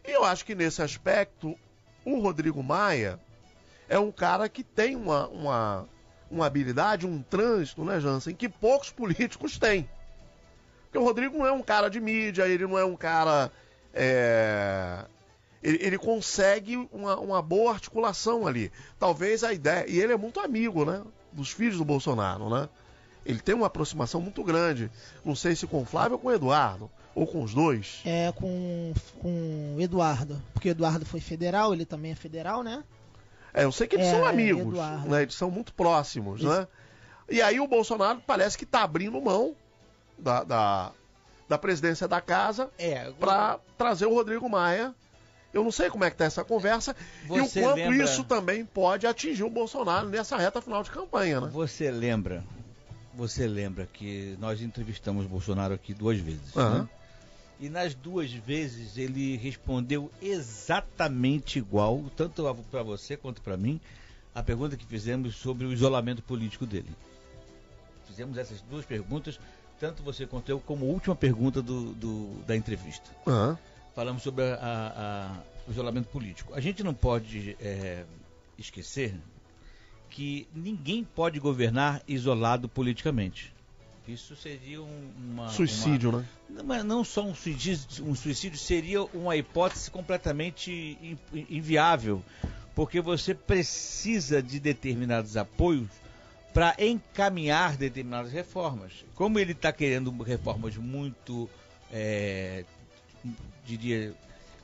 E eu acho que nesse aspecto, o Rodrigo Maia é um cara que tem uma habilidade, um trânsito, né, Jansen, que poucos políticos têm. Porque o Rodrigo não é um cara de mídia, ele não é um cara... Ele consegue uma boa articulação ali. Talvez a ideia... E ele é muito amigo, né, dos filhos do Bolsonaro, né? Ele tem uma aproximação muito grande. Não sei se com o Flávio ou com o Eduardo. Ou com os dois? Com o Eduardo. Porque o Eduardo foi federal, ele também é federal, né? Eu sei que eles são amigos, né? Eles são muito próximos, né? E aí o Bolsonaro parece que está abrindo mão da presidência da casa para trazer o Rodrigo Maia. Eu não sei como é que está essa conversa e o quanto isso também pode atingir o Bolsonaro nessa reta final de campanha, né? Você lembra que nós entrevistamos o Bolsonaro aqui 2 vezes, né? E nas 2 vezes ele respondeu exatamente igual, tanto para você quanto para mim, a pergunta que fizemos sobre o isolamento político dele. Fizemos essas 2 perguntas, tanto você quanto eu, como última pergunta da entrevista. Falamos sobre o isolamento político. A gente não pode esquecer que ninguém pode governar isolado politicamente. Isso seria suicídio, né? Não só um suicídio, seria uma hipótese completamente inviável, porque você precisa de determinados apoios para encaminhar determinadas reformas. Como ele está querendo reformas muito, diria,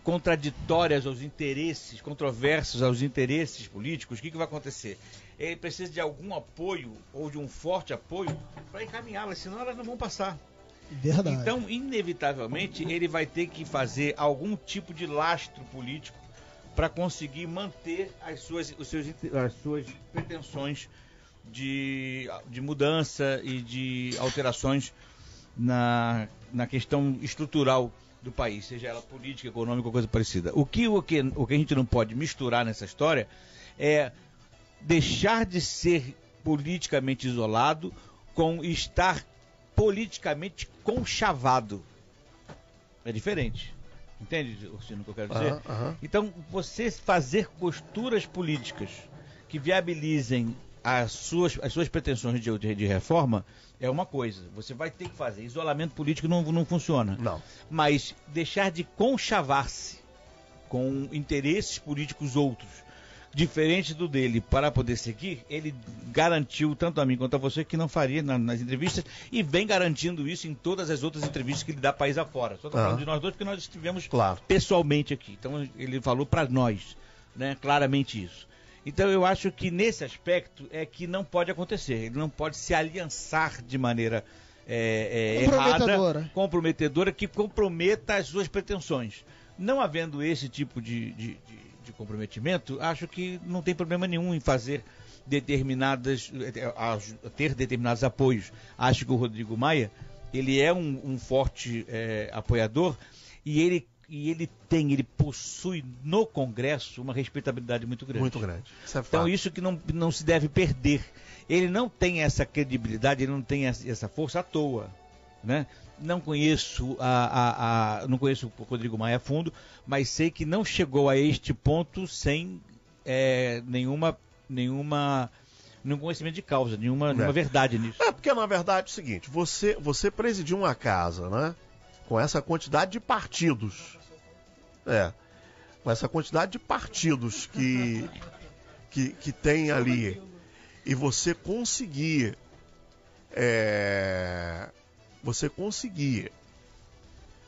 contraditórias aos interesses, controversas aos interesses políticos, o que vai acontecer? Ele precisa de algum apoio, ou de um forte apoio, para encaminhá-las, senão elas não vão passar. Verdade. Então, inevitavelmente, ele vai ter que fazer algum tipo de lastro político para conseguir manter as suas pretensões de mudança e de alterações na questão estrutural do país, seja ela política, econômica ou coisa parecida. O que a gente não pode misturar nessa história é deixar de ser politicamente isolado com estar politicamente conchavado. É diferente. Entende, Ursino, o que eu quero dizer? Então, você fazer costuras políticas que viabilizem as suas pretensões de reforma é uma coisa. Você vai ter que fazer. Isolamento político não funciona. Não. Mas deixar de conchavar-se com interesses políticos outros, diferente do dele, para poder seguir, ele garantiu, tanto a mim quanto a você, que não faria nas entrevistas, e vem garantindo isso em todas as outras entrevistas que ele dá país afora. Só estou falando de nós dois, porque nós estivemos pessoalmente aqui. Então, ele falou para nós, né, claramente isso. Então, eu acho que nesse aspecto é que não pode acontecer. Ele não pode se aliançar de maneira errada, comprometedora, que comprometa as suas pretensões. Não havendo esse tipo de de comprometimento, acho que não tem problema nenhum em fazer ter determinados apoios. Acho que o Rodrigo Maia, ele é um forte apoiador e ele possui no Congresso uma respeitabilidade muito grande. Muito grande. Então isso que não se deve perder. Ele não tem essa credibilidade, ele não tem essa força à toa, né? Não conheço não conheço o Rodrigo Maia a fundo, mas sei que não chegou a este ponto sem nenhum conhecimento de causa, nenhuma verdade nisso. Porque na verdade é o seguinte, você presidiu uma casa, né? Com essa quantidade de partidos. Com essa quantidade de partidos que tem ali. E você conseguir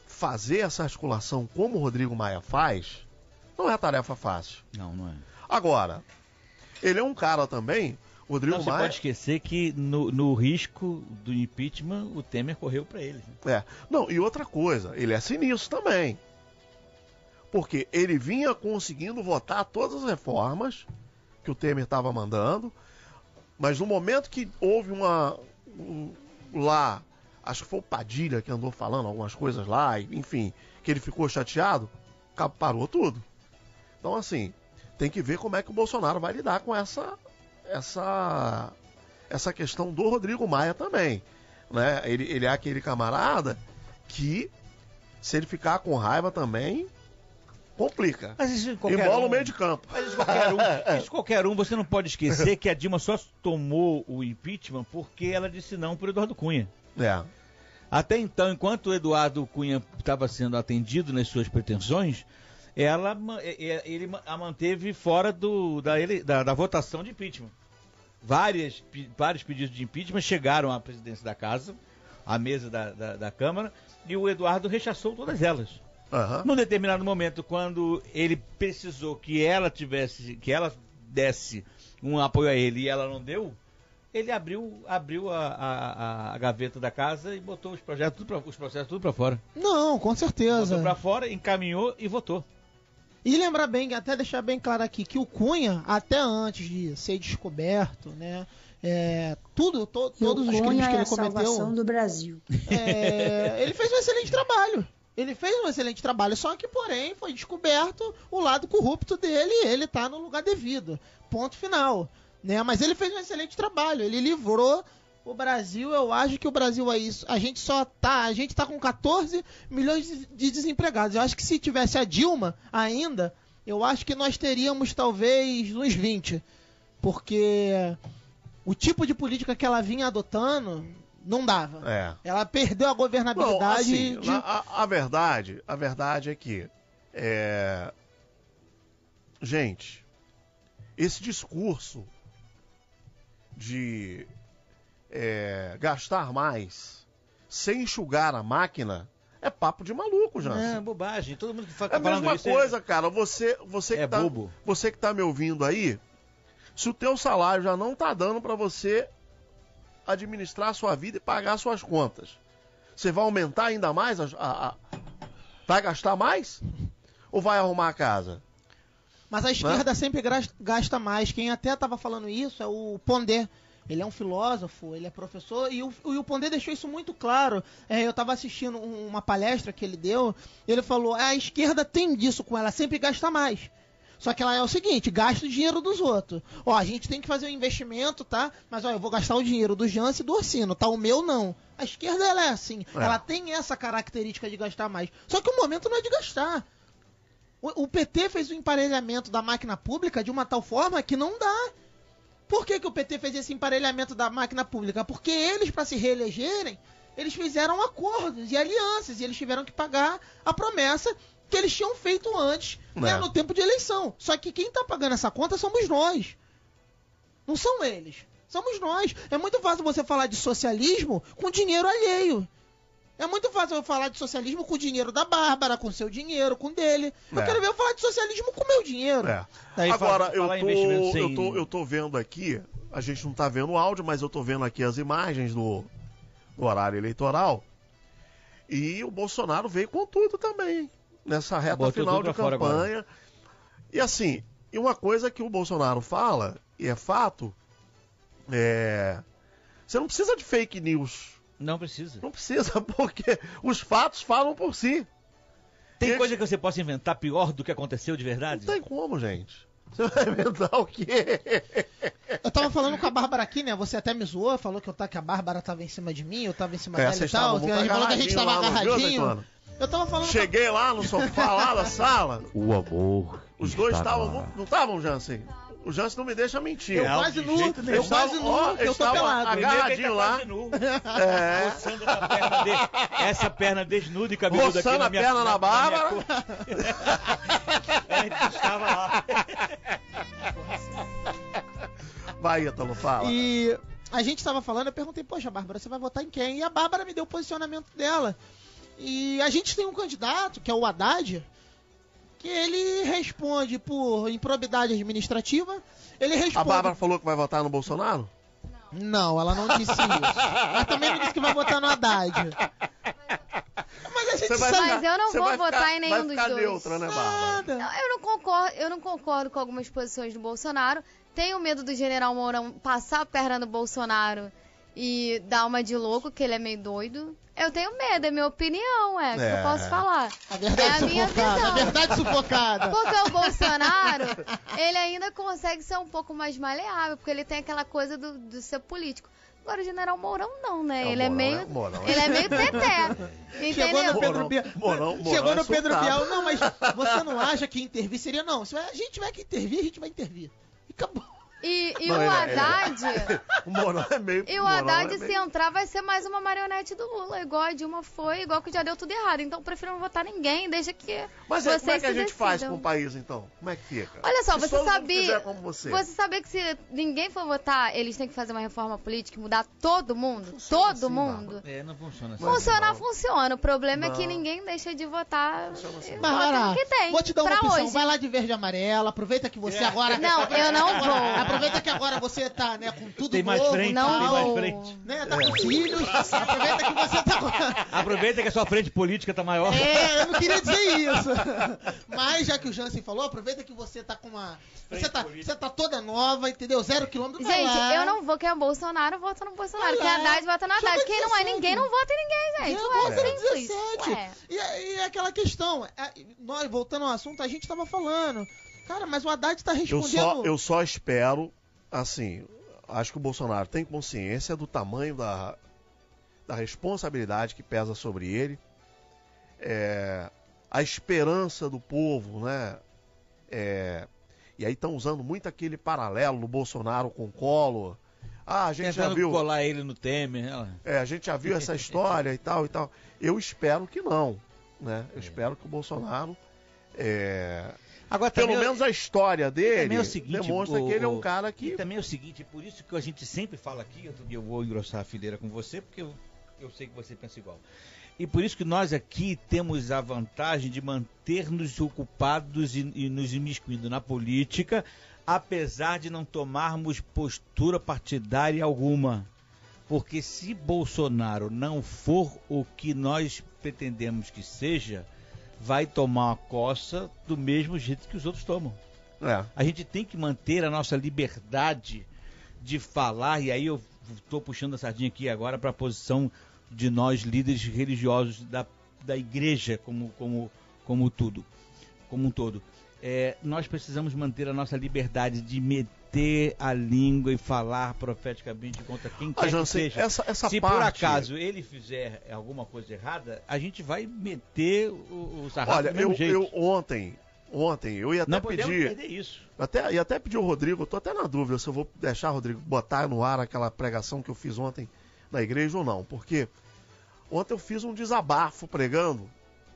fazer essa articulação como o Rodrigo Maia faz, não é tarefa fácil. Não é. Agora, ele é um cara também, o Rodrigo Maia... Você pode esquecer que no risco do impeachment, o Temer correu para ele. Não, e outra coisa, ele é sinistro também. Porque ele vinha conseguindo votar todas as reformas que o Temer estava mandando, mas no momento que houve lá, acho que foi o Padilha que andou falando algumas coisas lá, enfim, que ele ficou chateado, parou tudo. Então, assim, tem que ver como é que o Bolsonaro vai lidar com essa questão do Rodrigo Maia também, né? Ele é aquele camarada que, se ele ficar com raiva também, complica. Mas isso embola o meio de campo. Mas isso qualquer um, você não pode esquecer que a Dilma só tomou o impeachment porque ela disse não por Eduardo Cunha. Até então, enquanto o Eduardo Cunha estava sendo atendido nas suas pretensões, ele a manteve fora da votação de impeachment. Vários pedidos de impeachment chegaram à presidência da casa, à mesa da Câmara, e o Eduardo rechaçou todas elas. Num determinado momento, quando ele precisou que ela desse um apoio a ele e ela não deu, ele abriu a gaveta da casa e botou os processos tudo para fora. Não, com certeza. Botou para fora, encaminhou e votou. E lembrar bem, até deixar bem claro aqui, que o Cunha, até antes de ser descoberto, né, todos os crimes que ele cometeu... a salvação do Brasil. Ele fez um excelente trabalho. Só que, porém, foi descoberto o lado corrupto dele e ele tá no lugar devido. Ponto final. Né? Mas ele fez um excelente trabalho, ele livrou o Brasil. Eu acho que o Brasil é isso. A gente tá com 14 milhões de desempregados. Eu acho que se tivesse a Dilma ainda, eu acho que nós teríamos talvez uns 20. Porque o tipo de política que ela vinha adotando não dava. Ela perdeu a governabilidade. Não, assim, a verdade é que gente, esse discurso de gastar mais sem enxugar a máquina é papo de maluco, Jansen. É bobagem. Todo mundo que fala falando isso. É a mesma coisa, cara. Você que tá me ouvindo aí, se o teu salário já não tá dando para você administrar a sua vida e pagar suas contas, você vai aumentar ainda mais? Vai gastar mais? Ou vai arrumar a casa? Mas a esquerda sempre gasta mais. Quem até estava falando isso é o Pondé. Ele é um filósofo, ele é professor, e o Pondé deixou isso muito claro. Eu estava assistindo uma palestra que ele deu, ele falou, a esquerda tem disso com ela, sempre gasta mais. Só que ela é o seguinte, gasta o dinheiro dos outros. A gente tem que fazer um investimento, tá? Mas, eu vou gastar o dinheiro do Jansen e do Orsino, tá? O meu, não. A esquerda, ela é assim. Ela tem essa característica de gastar mais. Só que o momento não é de gastar. O PT fez o emparelhamento da máquina pública de uma tal forma que não dá. Por que o PT fez esse emparelhamento da máquina pública? Porque eles, para se reelegerem, eles fizeram acordos e alianças, e eles tiveram que pagar a promessa que eles tinham feito antes, né, no tempo de eleição. Só que quem tá pagando essa conta somos nós. Não são eles. Somos nós. É muito fácil você falar de socialismo com dinheiro alheio. É muito fácil eu falar de socialismo com o dinheiro da Bárbara, com o seu dinheiro, com o dele. Eu quero ver eu falar de socialismo com o meu dinheiro. Agora, eu tô vendo aqui, a gente não tá vendo o áudio, mas eu tô vendo aqui as imagens do horário eleitoral. E o Bolsonaro veio com tudo também, nessa reta final de campanha. E assim, e uma coisa que o Bolsonaro fala, e é fato, você não precisa de fake news. Não precisa. Não precisa, porque os fatos falam por si. Tem coisa que você possa inventar pior do que aconteceu de verdade? Não tem como, gente. Você vai inventar o quê? Eu tava falando com a Bárbara aqui, né? Você até me zoou, falou que a Bárbara tava em cima de mim, eu tava em cima dela e tal. Você falou que a gente tava agarradinho. Eu tava falando. Cheguei lá no sofá, lá na sala. O amor. Os dois estavam. Não estavam, Jansen? O Jansen não me deixa mentir. Eu quase nu, eu quase nu, eu tô pelado. Agarradinho lá. Roçando na perna dele. Essa perna desnuda e cabeluda aqui na minha perna na Bárbara. A gente estava lá. Vai, Ítalo, fala. E a gente tava falando, eu perguntei, poxa, Bárbara, você vai votar em quem? E a Bárbara me deu o posicionamento dela. E a gente tem um candidato, que é o Haddad, que ele responde por improbidade administrativa. Ele responde... A Bárbara falou que vai votar no Bolsonaro? Não, ela não disse isso. Mas também não disse que vai votar no Haddad. Mas a gente sabe... Mas eu não vou votar em nenhum dos dois. Neutra, né, Bárbara? Não, eu não concordo com algumas posições do Bolsonaro. Tenho medo do General Mourão passar a perna no Bolsonaro e dar uma de louco, que ele é meio doido. Eu tenho medo, é minha opinião, que eu posso falar. A verdade sufocada, a verdade sufocada. Porque o Bolsonaro, ele ainda consegue ser um pouco mais maleável, porque ele tem aquela coisa do ser político. Agora o General Mourão não, né? Ele é meio teté. Chegou no Pedro Bial. Chegou no Pedro surtado. Bial. Não, mas você não acha que intervir seria... Não, se a gente tiver que intervir, a gente vai intervir. E acabou. E o Haddad... O Mourão é meio... E o Haddad, se entrar, vai ser mais uma marionete do Lula. Igual a Dilma foi, igual que já deu tudo errado. Então eu prefiro não votar ninguém, deixa que Mas vocês como é que a gente decidam. faz com o país, então? Como é que fica? Olha só, Se você todo mundo sabia... fizer como você sabia que se ninguém for votar, eles têm que fazer uma reforma política e mudar todo mundo? Funciona todo assim, mundo? Não funciona assim. Funcionar, funciona. O problema é Não. que ninguém deixa de votar. Bárbara, O que tem vou te dar uma pra opção. hoje. Vai lá de verde e amarela. Aproveita que você agora... Não, eu não vou. Aproveita que agora você tá, né, com tudo Tem mais novo, frente, não tem vou. mais frente. né? Tá com filhos. Aproveita que você tá... Aproveita que a sua frente política tá maior. Eu não queria dizer isso. Mas já que o Jansen falou, aproveita que você tá com uma... Você tá toda nova, entendeu? 0 quilômetro, vai Gente, lá. eu não vou. Quem é Bolsonaro, vota no Bolsonaro. Vai Quem é lá. Haddad, vota no Haddad. Chama Quem não é 17. ninguém, não vota em ninguém, gente. Eu Ué, vou é simples. 17. Ué. E aquela questão, nós voltando ao assunto, a gente tava falando. Cara, mas o Haddad tá respondendo... Eu só espero, assim, acho que o Bolsonaro tem consciência do tamanho da responsabilidade que pesa sobre ele, a esperança do povo, né? E aí estão usando muito aquele paralelo do Bolsonaro com o Collor. Ah, a gente já viu... colar ele no Temer. a gente já viu essa história e tal e tal. Eu espero que não, né? Eu espero que o Bolsonaro... Agora, pelo menos a história dele é o seguinte, demonstra que ele é um cara que... E também é o seguinte, por isso que a gente sempre fala aqui, outro dia eu vou engrossar a fileira com você, porque eu sei que você pensa igual. E por isso que nós aqui temos a vantagem de manter-nos ocupados e nos imiscuindo na política, apesar de não tomarmos postura partidária alguma. Porque se Bolsonaro não for o que nós pretendemos que seja, vai tomar uma coça do mesmo jeito que os outros tomam. A gente tem que manter a nossa liberdade de falar, e aí eu estou puxando a sardinha aqui agora para a posição de nós líderes religiosos da igreja como um todo. Nós precisamos manter a nossa liberdade de meter a língua e falar profeticamente contra quem quer que seja. Essa Se parte... por acaso ele fizer alguma coisa errada, a gente vai meter o sarrafo do mesmo jeito. Ontem eu ia até Não podemos pedir... perder isso. Ia até pedir ao Rodrigo, eu tô até na dúvida se eu vou deixar, Rodrigo, botar no ar aquela pregação que eu fiz ontem na igreja ou não, porque ontem eu fiz um desabafo pregando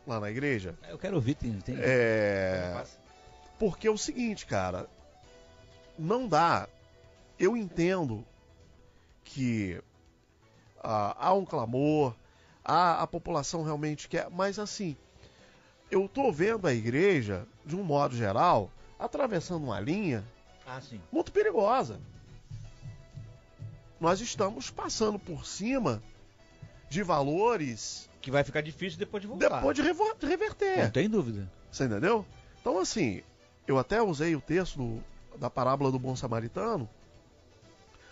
lá na igreja. Eu quero ouvir, tem. Porque é o seguinte, cara, não dá. Eu entendo que há um clamor, a população realmente quer, mas assim, eu tô vendo a igreja, de um modo geral, atravessando uma linha muito perigosa. Nós estamos passando por cima de valores Que vai ficar difícil depois de voltar. depois de reverter. Não tem dúvida. Você entendeu? Então, assim, eu até usei o texto da parábola do bom samaritano.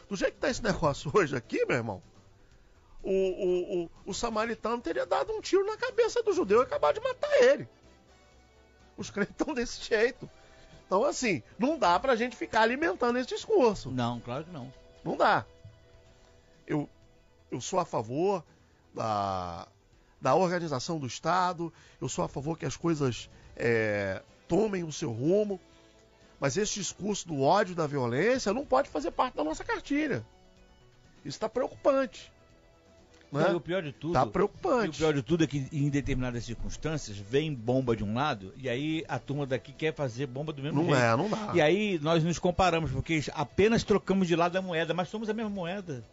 Do jeito que está esse negócio hoje aqui, meu irmão, o samaritano teria dado um tiro na cabeça do judeu e acabado de matar ele. Os crentes estão desse jeito. Então, assim, não dá pra gente ficar alimentando esse discurso. Não, claro que não. Não dá. Eu sou a favor da organização do Estado, eu sou a favor que as coisas tomem o seu rumo, mas esse discurso do ódio e da violência não pode fazer parte da nossa cartilha. Isso está preocupante. Né? E o pior de tudo, tá preocupante. E o pior de tudo é que em determinadas circunstâncias vem bomba de um lado e aí a turma daqui quer fazer bomba do mesmo jeito. Não dá. E aí nós nos comparamos, porque apenas trocamos de lado da moeda, mas somos a mesma moeda.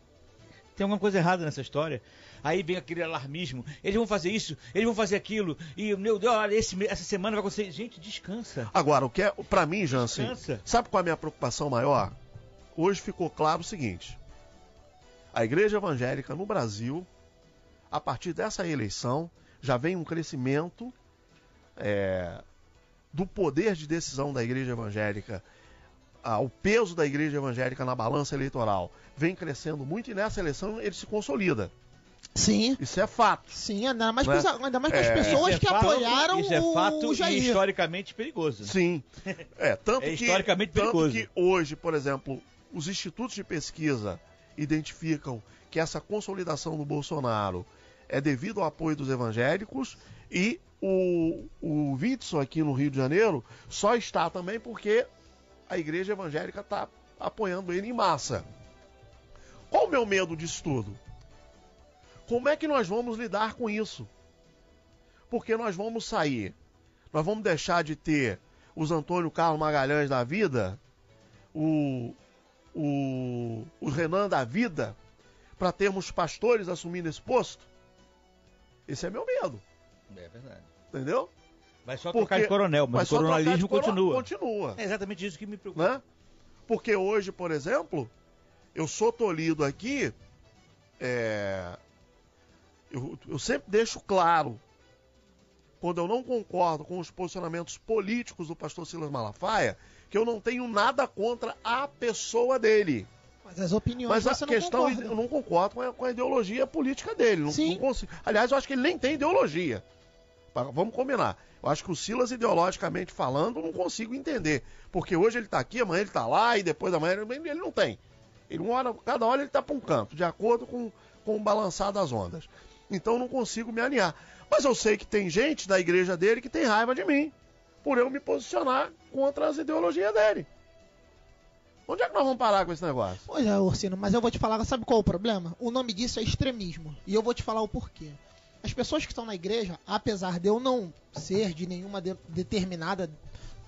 Tem alguma coisa errada nessa história. Aí vem aquele alarmismo, eles vão fazer isso, eles vão fazer aquilo, e meu Deus, olha, essa semana vai acontecer. Gente, descansa. Agora, o que é, pra mim, Jansen, Descansa. sabe qual é a minha preocupação maior? Hoje ficou claro o seguinte: a igreja evangélica no Brasil, a partir dessa eleição, já vem um crescimento do poder de decisão da igreja evangélica, o peso da igreja evangélica na balança eleitoral vem crescendo muito e nessa eleição ele se consolida. Sim. Isso é fato. Sim, ainda mais, Né? ainda mais com as pessoas que apoiaram isso é fato o Jair. e historicamente perigoso. Sim. Tanto É historicamente perigoso. Tanto que hoje, por exemplo, os institutos de pesquisa identificam que essa consolidação do Bolsonaro é devido ao apoio dos evangélicos e o Witzel aqui no Rio de Janeiro só está também porque a igreja evangélica está apoiando ele em massa. Qual o meu medo disso tudo? Como é que nós vamos lidar com isso? Porque nós vamos nós vamos deixar de ter os Antônio Carlos Magalhães da vida, o Renan da vida, para termos pastores assumindo esse posto? Esse é meu medo. É verdade. Entendeu? Vai só trocar de coronel, mas o coronelismo continua. É exatamente isso que me preocupa. Né? Porque hoje, por exemplo, eu sou tolhido aqui, eu sempre deixo claro, quando eu não concordo com os posicionamentos políticos do pastor Silas Malafaia, que eu não tenho nada contra a pessoa dele. Mas as opiniões Mas você a questão, não eu não concordo com a ideologia política dele. Sim. Não consigo. Aliás, eu acho que ele nem tem ideologia. Vamos combinar. Eu acho que o Silas, ideologicamente falando, eu não consigo entender. Porque hoje ele está aqui, amanhã ele está lá, e depois da manhã ele não tem. Cada hora ele está para um canto, de acordo com o balançar das ondas. Então eu não consigo me alinhar. Mas eu sei que tem gente da igreja dele que tem raiva de mim, por eu me posicionar contra as ideologias dele. Onde é que nós vamos parar com esse negócio? Pois é, Ursino, mas eu vou te falar, sabe qual é o problema? O nome disso é extremismo. E eu vou te falar o porquê. As pessoas que estão na igreja, apesar de eu não ser de nenhuma determinada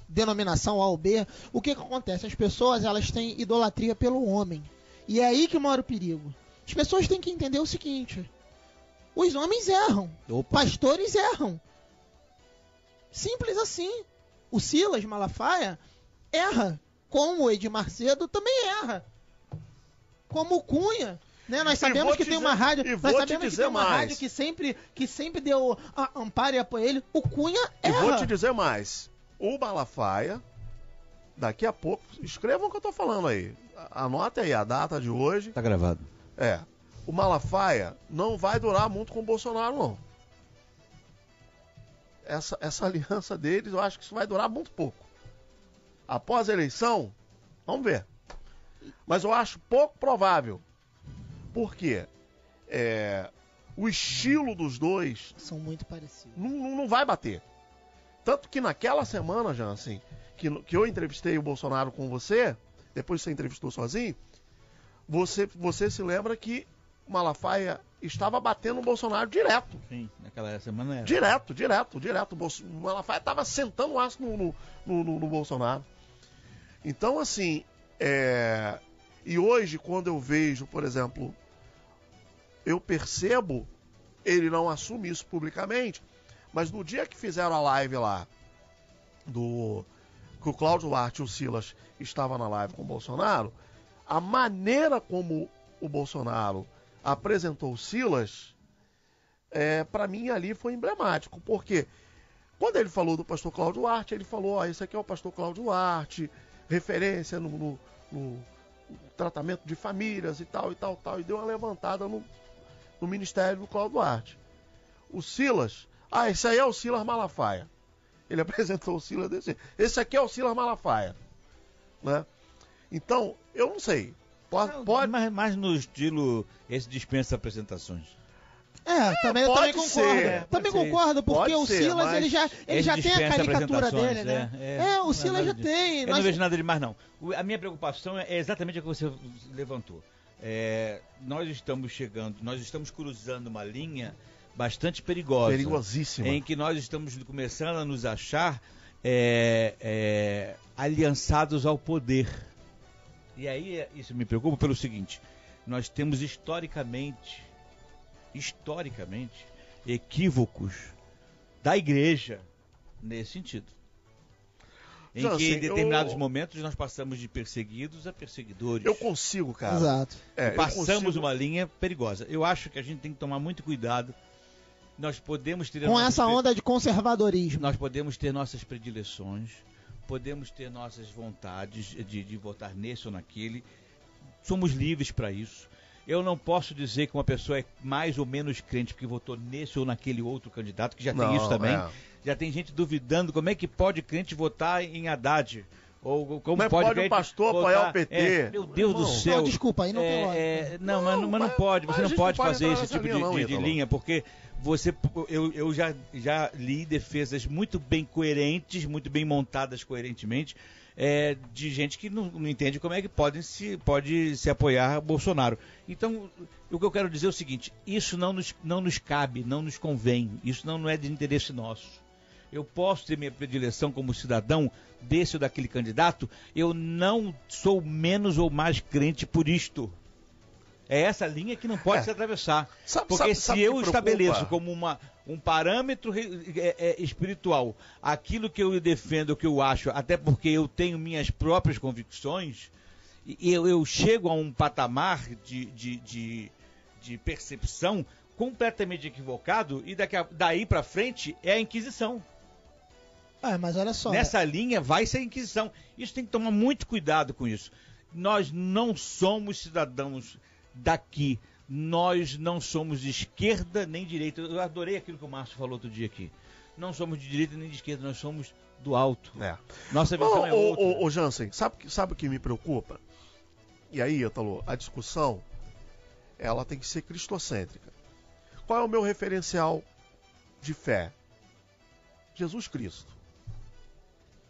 denominação A ou B, o que acontece? As pessoas, elas têm idolatria pelo homem. E é aí que mora o perigo. As pessoas têm que entender o seguinte: os homens erram. Pastores erram. Simples assim. O Silas Malafaia erra. Como o Edir Macedo também erra. Como o Cunha. Né? Nós sabemos que tem uma rádio. Nós sabemos que tem uma rádio que sempre deu amparo e apoio a ele. O Cunha erra. E vou te dizer mais. O Malafaia, daqui a pouco, escrevam o que eu tô falando aí. Anota aí a data de hoje. Tá gravado. O Malafaia não vai durar muito com o Bolsonaro, não. Essa aliança deles, eu acho que isso vai durar muito pouco. Após a eleição, vamos ver. Mas eu acho pouco provável. Por quê? O estilo dos dois são muito parecidos. Não vai bater. Tanto que naquela semana, Jansen, que eu entrevistei o Bolsonaro com você, depois você entrevistou sozinho, você se lembra que o Malafaia estava batendo o Bolsonaro direto. Sim, naquela semana era. Direto. O Malafaia estava sentando o aço no Bolsonaro. Então, assim, e hoje, quando eu vejo, por exemplo, eu percebo, ele não assume isso publicamente, mas no dia que fizeram a live lá, que o Cláudio Duarte e o Silas estavam na live com o Bolsonaro, a maneira como o Bolsonaro apresentou o Silas, para mim ali foi emblemático, porque Quando ele falou do pastor Cláudio Duarte, ele falou, esse aqui é o pastor Cláudio Duarte, referência no tratamento de famílias e tal, e deu uma levantada no ministério do Cláudio Duarte. O Silas, esse aí é o Silas Malafaia. Ele apresentou o Silas desse. Esse aqui é o Silas Malafaia. Né? Então, eu não sei. Pode... Mas no estilo, esse dispensa apresentações. Também concordo. Também concordo, porque o Silas, ele já tem a caricatura dele, né? O Silas já tem. Eu não vejo nada demais, não. A minha preocupação é exatamente a que você levantou. Nós estamos cruzando uma linha bastante perigosa. Perigosíssima. Em que nós estamos começando a nos achar aliançados ao poder. E aí, isso me preocupa pelo seguinte, nós temos historicamente, equívocos da igreja nesse sentido. Em que em determinados momentos nós passamos de perseguidos a perseguidores. Eu consigo, cara. Exato. Passamos uma linha perigosa. Eu acho que a gente tem que tomar muito cuidado. Nós podemos ter... Com essa onda de conservadorismo. Nós podemos ter nossas predileções, podemos ter nossas vontades de votar nesse ou naquele. Somos livres para isso. Eu não posso dizer que uma pessoa é mais ou menos crente porque votou nesse ou naquele outro candidato, que já tem isso também. Já tem gente duvidando como é que pode crente votar em Haddad. Ou como pode o pastor votar, apoiar o PT? Meu Deus do céu. Não, desculpa, aí não tem lógica. Mas não pode. Você não pode fazer esse tipo de linha, porque eu já li defesas muito bem coerentes, muito bem montadas coerentemente, de gente que não entende como é que pode se apoiar a Bolsonaro. Então, o que eu quero dizer é o seguinte, isso não nos cabe, não nos convém, isso não é de interesse nosso. Eu posso ter minha predileção como cidadão desse ou daquele candidato, eu não sou menos ou mais crente por isto. É essa linha que não pode se atravessar. Porque se eu estabeleço como um parâmetro espiritual aquilo que eu defendo, o que eu acho, até porque eu tenho minhas próprias convicções, e eu chego a um patamar de percepção completamente equivocado, e daí para frente é a Inquisição. Mas olha só. Nessa linha vai ser a Inquisição. Isso tem que tomar muito cuidado com isso. Nós não somos cidadãos daqui. Nós não somos de esquerda nem de direita. Eu adorei aquilo que o Márcio falou outro dia aqui. Não somos de direita nem de esquerda, nós somos do alto. Nossa visão é outra. Ô Jansen, sabe o que me preocupa? E aí, Ítalo, a discussão, ela tem que ser cristocêntrica. Qual é o meu referencial de fé? Jesus Cristo.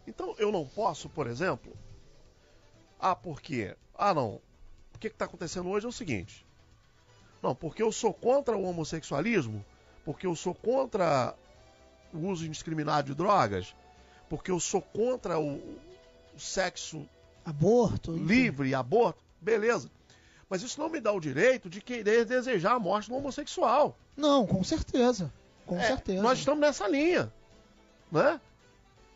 Então, eu não posso, por exemplo... por quê? Não. O que está acontecendo hoje é o seguinte. Não, porque eu sou contra o homossexualismo, porque eu sou contra o uso indiscriminado de drogas, porque eu sou contra o sexo... Aborto. Livre, aborto. Beleza. Mas isso não me dá o direito de querer desejar a morte do homossexual. Não, com certeza. Com certeza. Nós estamos nessa linha. Né?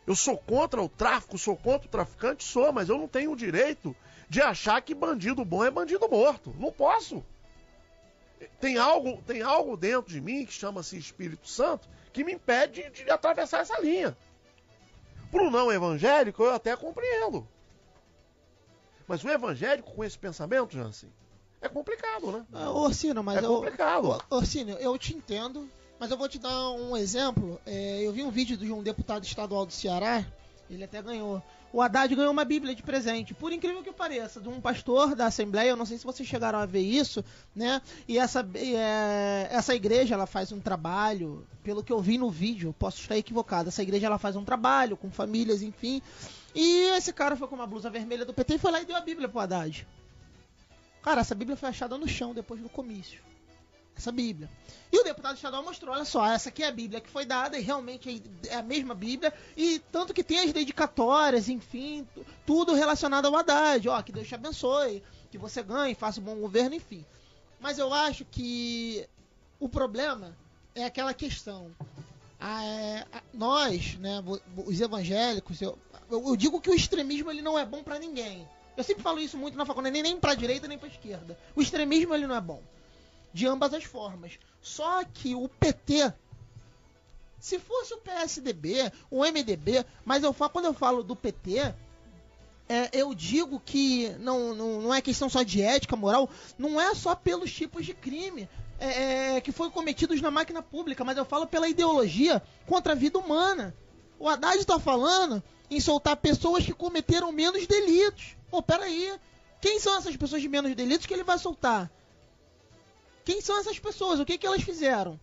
Eu sou contra o tráfico, sou contra o traficante, mas eu não tenho o direito de achar que bandido bom é bandido morto. Não posso. Tem algo dentro de mim que chama-se Espírito Santo que me impede de atravessar essa linha. Para o não evangélico eu até compreendo. Mas o evangélico com esse pensamento, Jansen, é complicado, né? Orsino, mas é complicado. Orsino, eu te entendo. Mas eu vou te dar um exemplo. Eu vi um vídeo de um deputado estadual do Ceará, ele até ganhou. O Haddad ganhou uma Bíblia de presente, por incrível que pareça, de um pastor da Assembleia, eu não sei se vocês chegaram a ver isso, né? E essa igreja, ela faz um trabalho, pelo que eu vi no vídeo, posso estar equivocado, essa igreja ela faz um trabalho com famílias, enfim. E esse cara foi com uma blusa vermelha do PT e foi lá e deu a Bíblia pro Haddad. Cara, essa Bíblia foi achada no chão depois do comício. Essa Bíblia. E o deputado estadual mostrou, olha só, essa aqui é a Bíblia que foi dada e realmente é a mesma Bíblia, e tanto que tem as dedicatórias, enfim, tudo relacionado ao Haddad, que Deus te abençoe, que você ganhe, faça um bom governo, enfim. Mas eu acho que o problema é aquela questão. Nós, né, os evangélicos, eu digo que o extremismo ele não é bom pra ninguém. Eu sempre falo isso muito na faculdade, nem pra direita nem pra esquerda. O extremismo ele não é bom. De ambas as formas. Só que o PT, Se fosse o PSDB, o MDB, mas quando eu falo do PT, eu digo que não é questão só de ética, moral, não é só pelos tipos de crime que foram cometidos na máquina pública, mas eu falo pela ideologia contra a vida humana. O Haddad está falando em soltar pessoas que cometeram menos delitos. Pô, peraí. Quem são essas pessoas de menos delitos que ele vai soltar? Quem são essas pessoas? O que elas fizeram?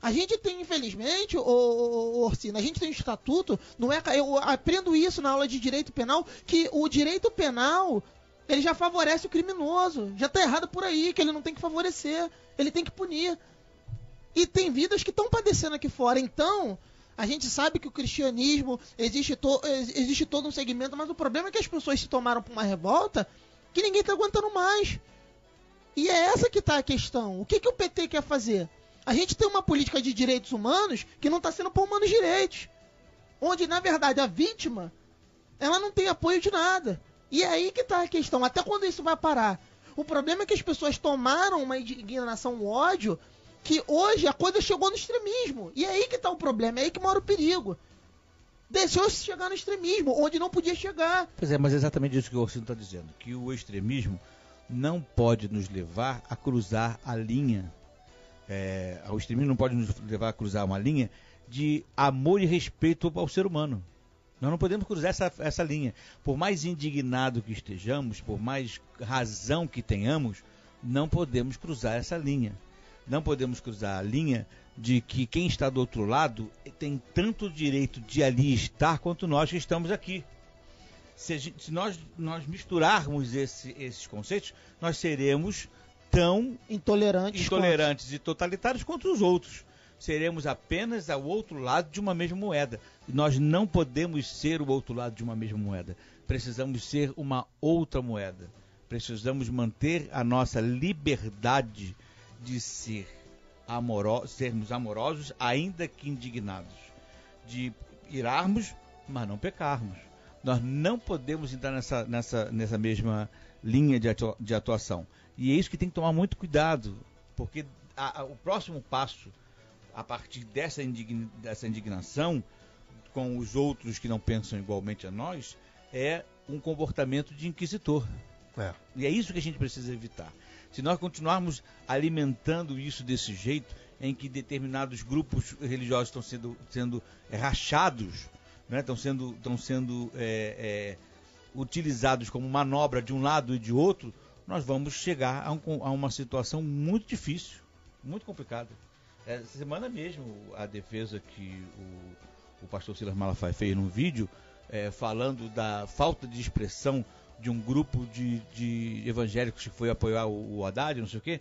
A gente tem, infelizmente, Orsino, a gente tem um estatuto, eu aprendo isso na aula de direito penal, que o direito penal, ele já favorece o criminoso. Já tá errado por aí, que ele não tem que favorecer, ele tem que punir. E tem vidas que estão padecendo aqui fora. Então, a gente sabe que o cristianismo, existe todo um segmento, mas o problema é que as pessoas se tomaram por uma revolta que ninguém está aguentando mais. E é essa que está a questão. O que o PT quer fazer? A gente tem uma política de direitos humanos que não está sendo por humanos direitos. Onde, na verdade, a vítima, ela não tem apoio de nada. E é aí que está a questão. Até quando isso vai parar? O problema é que as pessoas tomaram uma indignação, um ódio, que hoje a coisa chegou no extremismo. E é aí que está o problema, é aí que mora o perigo. Deixou-se chegar no extremismo, onde não podia chegar. Pois é, mas é exatamente isso que o Orsino está dizendo. Que o extremismo não pode nos levar a cruzar a linha. O extremismo não pode nos levar a cruzar uma linha de amor e respeito ao ser humano. Nós não podemos cruzar essa linha. Por mais indignado que estejamos, por mais razão que tenhamos, não podemos cruzar essa linha. Não podemos cruzar a linha de que quem está do outro lado tem tanto direito de ali estar quanto nós que estamos aqui. Se nós misturarmos esses conceitos, nós seremos tão intolerantes e totalitários quanto os outros. Seremos apenas ao outro lado de uma mesma moeda. Nós não podemos ser o outro lado de uma mesma moeda. Precisamos ser uma outra moeda. Precisamos manter a nossa liberdade de sermos amorosos, ainda que indignados. De irarmos, mas não pecarmos. Nós não podemos entrar nessa mesma linha de atuação. E é isso que tem que tomar muito cuidado, porque o próximo passo, a partir dessa indignação com os outros que não pensam igualmente a nós, é um comportamento de inquisitor. E é isso que a gente precisa evitar. Se nós continuarmos alimentando isso desse jeito, em que determinados grupos religiosos estão sendo rachados, né? estão sendo utilizados como manobra de um lado e de outro, nós vamos chegar a uma situação muito difícil, muito complicada. Essa semana mesmo, a defesa que o pastor Silas Malafaia fez num vídeo, falando da falta de expressão de um grupo de evangélicos que foi apoiar o Haddad, não sei o quê.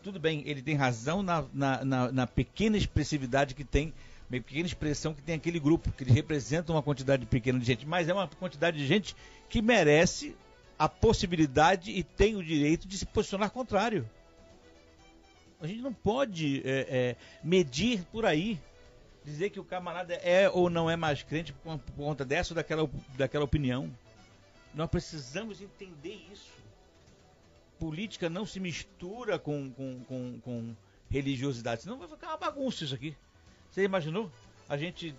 Tudo bem, ele tem razão na pequena expressividade que tem, pequena expressão que tem aquele grupo, que ele representa uma quantidade pequena de gente, mas é uma quantidade de gente que merece a possibilidade e tem o direito de se posicionar contrário. A gente não pode medir por aí, dizer que o camarada é ou não é mais crente por conta dessa ou daquela opinião. Nós precisamos entender isso. Política não se mistura com religiosidade, senão vai ficar uma bagunça isso aqui. Você imaginou? A gente,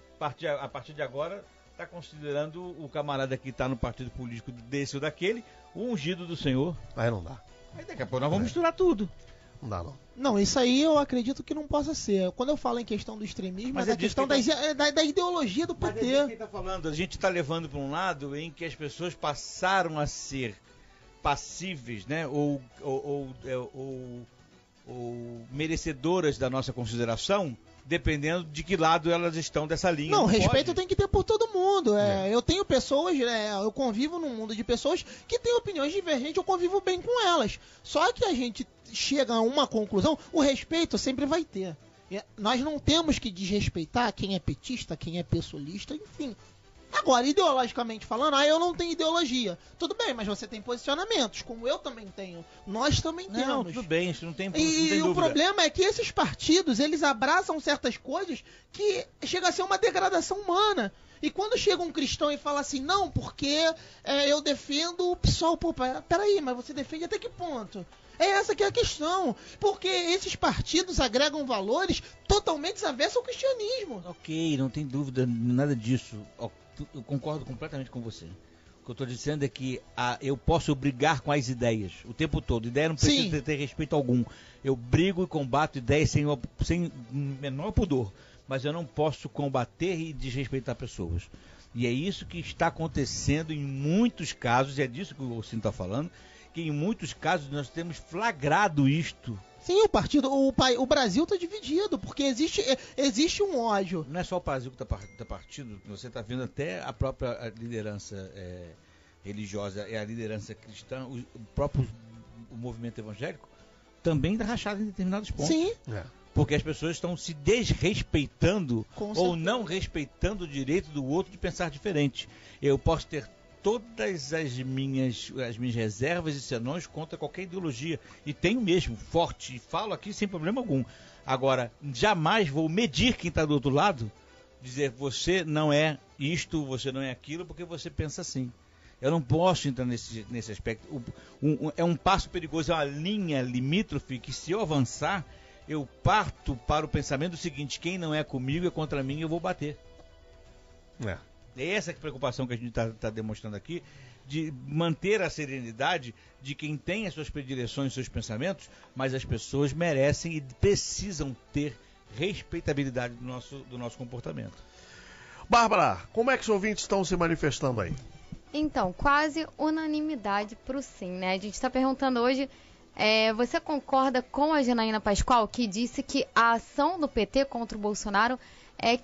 a partir de agora, está considerando o camarada que está no partido político desse ou daquele o ungido do Senhor. Aí não dá. Aí daqui a pouco nós vamos misturar tudo. Não dá, não. Não, isso aí eu acredito que não possa ser. Quando eu falo em questão do extremismo, mas é a questão da ideologia do PT. Mas é disso que ele tá falando. A gente está levando para um lado em que as pessoas passaram a ser passíveis, né? Ou merecedoras da nossa consideração, dependendo de que lado elas estão dessa linha. Não, respeito tem que ter por todo mundo. Eu tenho pessoas, eu convivo num mundo de pessoas que têm opiniões divergentes, eu convivo bem com elas. Só que a gente chega a uma conclusão, o respeito sempre vai ter. Nós não temos que desrespeitar quem é petista, quem é pessoalista, enfim. Agora, ideologicamente falando, eu não tenho ideologia. Tudo bem, mas você tem posicionamentos, como eu também tenho. Nós também temos. Não, tudo bem, isso não tem dúvida. E o problema é que esses partidos, eles abraçam certas coisas que chega a ser uma degradação humana. E quando chega um cristão e fala assim, não, porque eu defendo o PSOL, pô, peraí, mas você defende até que ponto? É essa que é a questão, porque esses partidos agregam valores totalmente avessos ao cristianismo. Ok, não tem dúvida, nada disso. Eu concordo completamente com você. O que eu estou dizendo é que eu posso brigar com as ideias o tempo todo. Ideia não precisa ter respeito algum. Eu brigo e combato ideias sem menor pudor. Mas eu não posso combater e desrespeitar pessoas. E é isso que está acontecendo em muitos casos, e é disso que o Orsino está falando, que em muitos casos nós temos flagrado isto. Sim, o Brasil está dividido, porque existe um ódio. Não é só o Brasil que está partido, você está vendo até a própria liderança religiosa e a liderança cristã, o próprio movimento evangélico, também está rachado em determinados pontos. Sim. Porque as pessoas estão se desrespeitando ou não respeitando o direito do outro de pensar diferente. Eu posso ter todas as minhas reservas e senões contra qualquer ideologia. E tenho mesmo, forte, e falo aqui sem problema algum. Agora, jamais vou medir quem está do outro lado, dizer você não é isto, você não é aquilo, porque você pensa assim. Eu não posso entrar nesse aspecto. É um passo perigoso, é uma linha limítrofe que, se eu avançar, eu parto para o pensamento seguinte: quem não é comigo é contra mim, eu vou bater. É essa preocupação que a gente está demonstrando aqui, de manter a serenidade de quem tem as suas predileções, seus pensamentos, mas as pessoas merecem e precisam ter respeitabilidade do nosso comportamento. Bárbara, como é que os ouvintes estão se manifestando aí? Então, quase unanimidade pro sim, né? A gente está perguntando hoje, você concorda com a Janaína Pascoal, que disse que a ação do PT contra o Bolsonaro é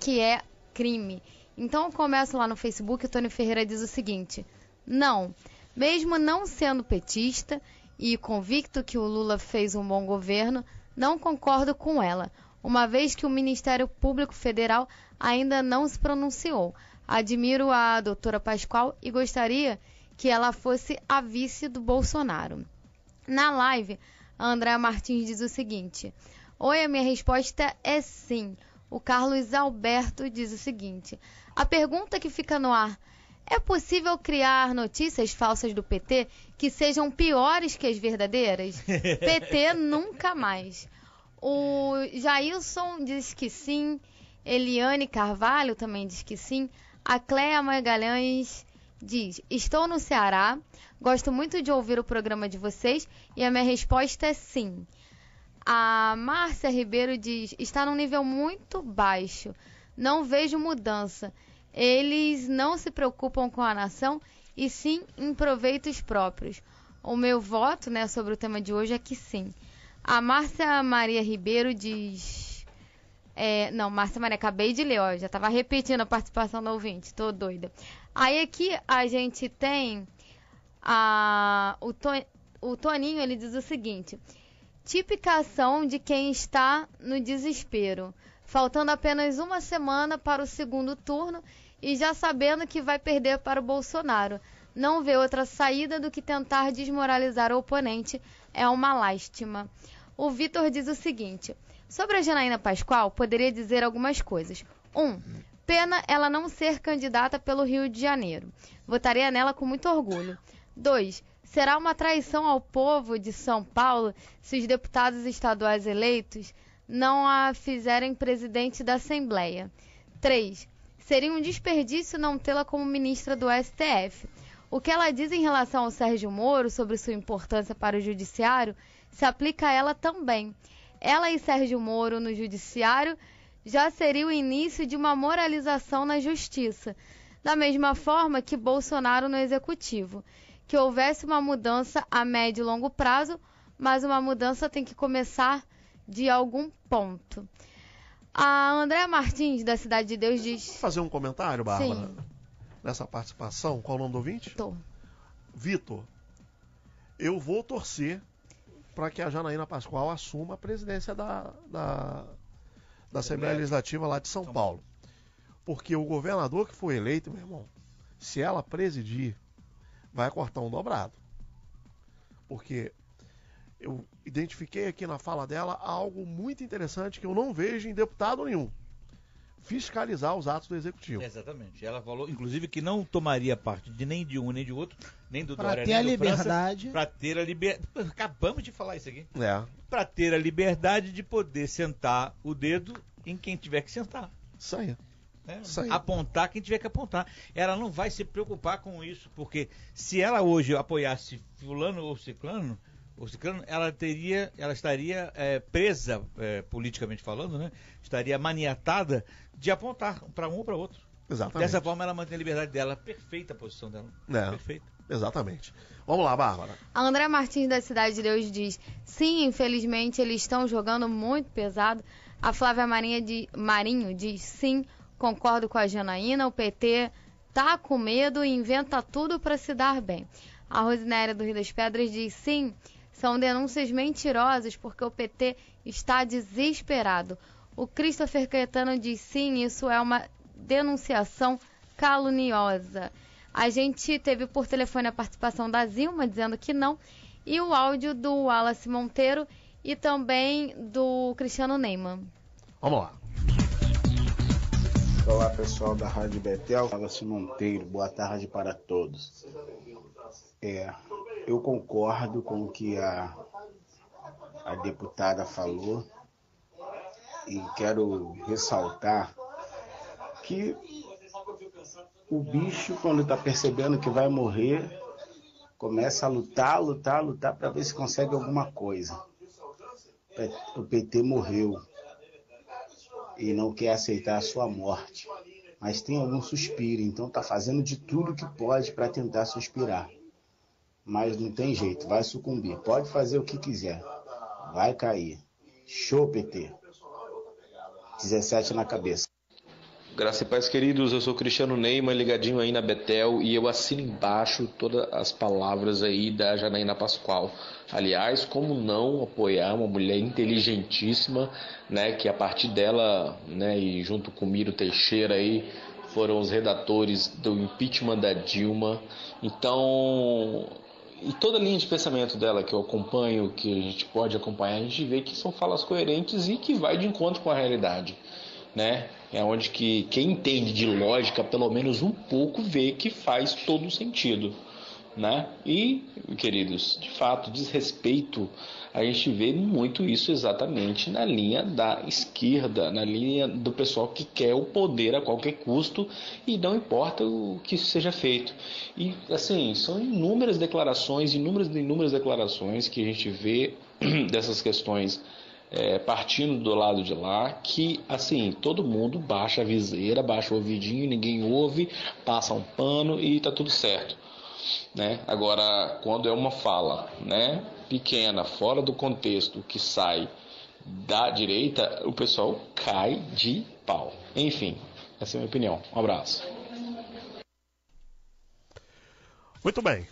crime? Então eu começo lá no Facebook, o Tony Ferreira diz o seguinte: não, mesmo não sendo petista e convicto que o Lula fez um bom governo, não concordo com ela, uma vez que o Ministério Público Federal ainda não se pronunciou. Admiro a doutora Pascoal e gostaria que ela fosse a vice do Bolsonaro. Na live, a Andréa Martins diz o seguinte: oi, a minha resposta é sim. O Carlos Alberto diz o seguinte: a pergunta que fica no ar: é possível criar notícias falsas do PT que sejam piores que as verdadeiras? PT nunca mais. O Jailson diz que sim. Eliane Carvalho também diz que sim. A Cléa Magalhães diz: estou no Ceará, gosto muito de ouvir o programa de vocês e a minha resposta é sim. A Márcia Ribeiro diz: está num nível muito baixo, não vejo mudança. Eles não se preocupam com a nação e sim em proveitos próprios. O meu voto, sobre o tema de hoje é que sim. A Márcia Maria Ribeiro diz... Márcia Maria, acabei de ler, já estava repetindo a participação do ouvinte, tô doida. Aí aqui a gente tem o Toninho, ele diz o seguinte: típica ação de quem está no desespero, faltando apenas uma semana para o segundo turno e já sabendo que vai perder para o Bolsonaro. Não vê outra saída do que tentar desmoralizar o oponente. É uma lástima. O Vitor diz o seguinte: sobre a Janaína Pascoal, poderia dizer algumas coisas. 1. Pena ela não ser candidata pelo Rio de Janeiro. Votaria nela com muito orgulho. 2. Será uma traição ao povo de São Paulo se os deputados estaduais eleitos não a fizerem presidente da Assembleia. 3. Seria um desperdício não tê-la como ministra do STF. O que ela diz em relação ao Sérgio Moro sobre sua importância para o judiciário se aplica a ela também. Ela e Sérgio Moro no judiciário já seria o início de uma moralização na justiça, da mesma forma que Bolsonaro no executivo. Que houvesse uma mudança a médio e longo prazo, mas uma mudança tem que começar de algum ponto. A Andréa Martins, da Cidade de Deus, diz... Vou fazer um comentário, Bárbara? Sim. Nessa participação. Qual o nome do ouvinte? Vitor. Eu vou torcer para que a Janaína Pascoal assuma a presidência da Assembleia Legislativa lá de São Paulo. Porque o governador que foi eleito, meu irmão, se ela presidir, vai cortar um dobrado. Porque eu identifiquei aqui na fala dela algo muito interessante que eu não vejo em deputado nenhum. fiscalizar os atos do Executivo. Exatamente. Ela falou, inclusive, que não tomaria parte de nem de um nem de outro, nem do Dória, ter a nem do liberdade. Para ter a liberdade. Acabamos de falar isso aqui. Para ter a liberdade de poder sentar o dedo em quem tiver que sentar. Isso aí. Isso aí. Apontar quem tiver que apontar. Ela não vai se preocupar com isso, porque se ela hoje apoiasse fulano ou ciclano, ela estaria presa, politicamente falando, né? Estaria maniatada de apontar para um ou para outro. Exatamente. Dessa forma ela mantém a liberdade dela, perfeita a posição dela. Perfeita. Exatamente. Vamos lá, Bárbara. A André Martins da Cidade de Deus diz: sim, infelizmente eles estão jogando muito pesado. A Flávia Marinho diz: sim, concordo com a Janaína, o PT tá com medo e inventa tudo para se dar bem. A Rosinéria do Rio das Pedras diz: sim, são denúncias mentirosas porque o PT está desesperado. O Christopher Caetano diz: sim, isso é uma denunciação caluniosa. A gente teve por telefone a participação da Zilma dizendo que não, e o áudio do Wallace Monteiro e também do Cristiano Neyman. Vamos lá. Olá, pessoal da Rádio Betel, Wallace Monteiro, boa tarde para todos. Eu concordo com o que a deputada falou e quero ressaltar que o bicho, quando está percebendo que vai morrer, começa a lutar para ver se consegue alguma coisa. O PT morreu e não quer aceitar a sua morte, mas tem algum suspiro, então está fazendo de tudo que pode para tentar suspirar. Mas não tem jeito, vai sucumbir. Pode fazer o que quiser, vai cair. Show, PT. 17 na cabeça. Graça e paz, queridos, eu sou Cristiano Neyman, ligadinho aí na Betel, e eu assino embaixo todas as palavras aí da Janaína Pascoal. Aliás, como não apoiar uma mulher inteligentíssima, né, que a partir dela, né, e junto com Miro Teixeira aí, foram os redatores do impeachment da Dilma. Então, e toda a linha de pensamento dela que eu acompanho, que a gente pode acompanhar, a gente vê que são falas coerentes e que vai de encontro com a realidade, né? É onde que quem entende de lógica, pelo menos um pouco, vê que faz todo sentido, né? E, queridos, de fato, desrespeito, a gente vê muito isso exatamente na linha da esquerda, na linha do pessoal que quer o poder a qualquer custo e não importa o que seja feito. E, assim, são inúmeras declarações que a gente vê dessas questões partindo do lado de lá, que assim, todo mundo baixa a viseira, baixa o ouvidinho, ninguém ouve, passa um pano e tá tudo certo, né? Agora, quando é uma fala, né, pequena, fora do contexto, que sai da direita, o pessoal cai de pau. Enfim, essa é a minha opinião. Um abraço. Muito bem.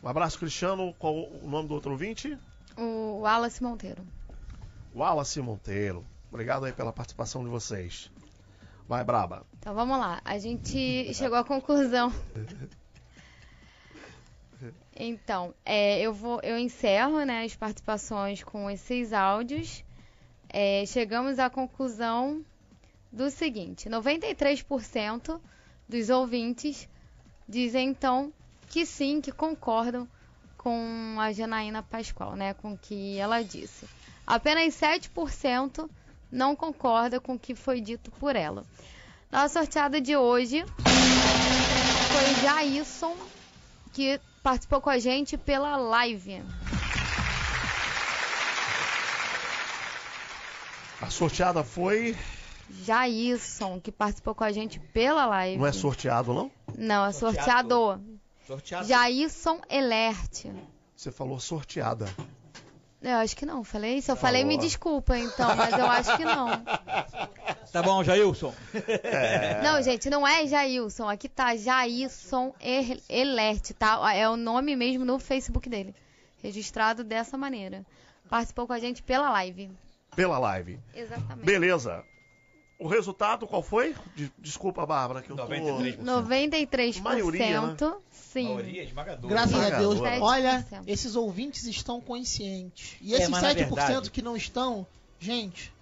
Um abraço, Cristiano. Qual o nome do outro ouvinte? O Wallace Monteiro. Wallace Monteiro. Obrigado aí pela participação de vocês. Vai, Braba. Então vamos lá. A gente chegou à conclusão. Então, eu encerro, né, as participações com esses áudios. Chegamos à conclusão do seguinte: 93% dos ouvintes dizem então que sim, que concordam com a Janaína Pascoal, né, com o que ela disse. Apenas 7% não concorda com o que foi dito por ela. Nossa sorteada de hoje foi Jailson, que participou com a gente pela live. A sorteada foi... Jailson, que participou com a gente pela live. Não é sorteado, não? Não, é sorteador. Jailson Elert. Você falou sorteada. Eu acho que não, falei isso. Eu falei, me desculpa, então, mas eu acho que não. Tá bom, Jailson. Não, gente, não é Jailson. Aqui tá Jailson Elert, tá? É o nome mesmo no Facebook dele. Registrado dessa maneira. Participou com a gente pela live. Pela live. Exatamente. Beleza. O resultado qual foi? Desculpa, Bárbara, que eu tô... 93%. Maioria, né? Sim. Maioria esmagadora. Graças a Deus. 7%. Olha, esses ouvintes estão conscientes. E esses mas na 7% verdade... que não estão, gente,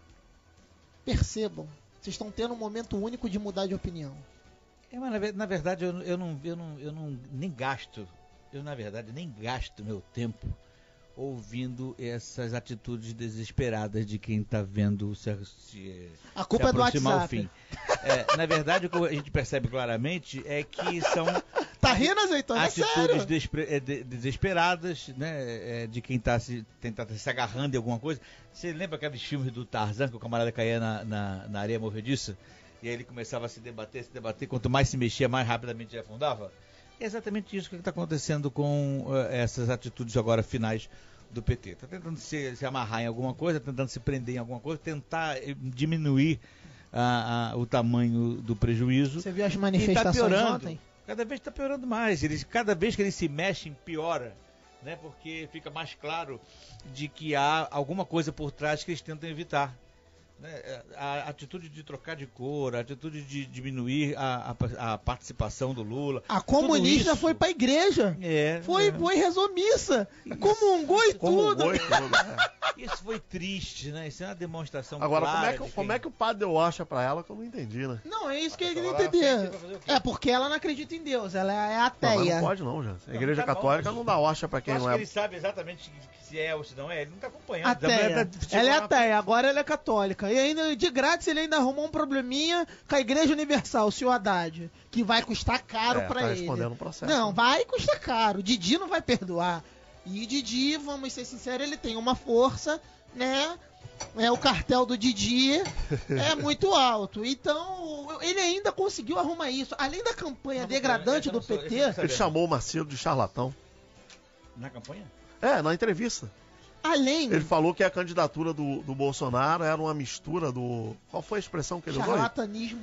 percebam. Vocês estão tendo um momento único de mudar de opinião. Mas na verdade eu não nem gasto. Eu na verdade nem gasto meu tempo ouvindo essas atitudes desesperadas de quem está vendo a culpa é do aproximar WhatsApp. o fim. Na verdade, o que a gente percebe claramente é que são tá rindo, Azeitona? atitudes desesperadas, né, de quem está se agarrando em alguma coisa. Você lembra aqueles filmes do Tarzan, que o camarada caía na areia movediça? E aí ele começava a se debater, quanto mais se mexia, mais rapidamente ele afundava? É exatamente isso que está acontecendo com essas atitudes agora finais do PT. Está tentando se amarrar em alguma coisa, tentando se prender em alguma coisa, tentar diminuir o tamanho do prejuízo. Você viu as manifestações ontem? Cada vez está piorando mais. Cada vez que eles se mexem, piora. Né? Porque fica mais claro de que há alguma coisa por trás que eles tentam evitar. A atitude de trocar de cor, a atitude de diminuir a participação do Lula. A comunista foi pra igreja. Foi rezou missa. Comungou e tudo. Isso foi triste, né? Isso é uma demonstração agora, clara. Como é que o padre deu acha pra ela que eu não entendi, né? Não, é isso que eu queria entender. É porque ela não acredita em Deus, ela é ateia. Não, mas não pode não, já. A igreja católica não dá hoxa pra quem não é. Ele sabe exatamente se é ou se não é, ele não tá acompanhando. Ateia. Ela é ateia, agora ela é católica. E ainda, de grátis, ele ainda arrumou um probleminha com a Igreja Universal, o senhor Haddad, que vai custar caro pra ele. Respondendo o processo. Não, vai custar caro. Didi não vai perdoar. E Didi, vamos ser sinceros, ele tem uma força, né? O cartel do Didi é muito alto. Então, ele ainda conseguiu arrumar isso. Além da campanha degradante do PT... Ele chamou o Macedo de charlatão. Na campanha? Na entrevista. Ele falou que a candidatura do Bolsonaro era uma mistura do... Qual foi a expressão que ele usou?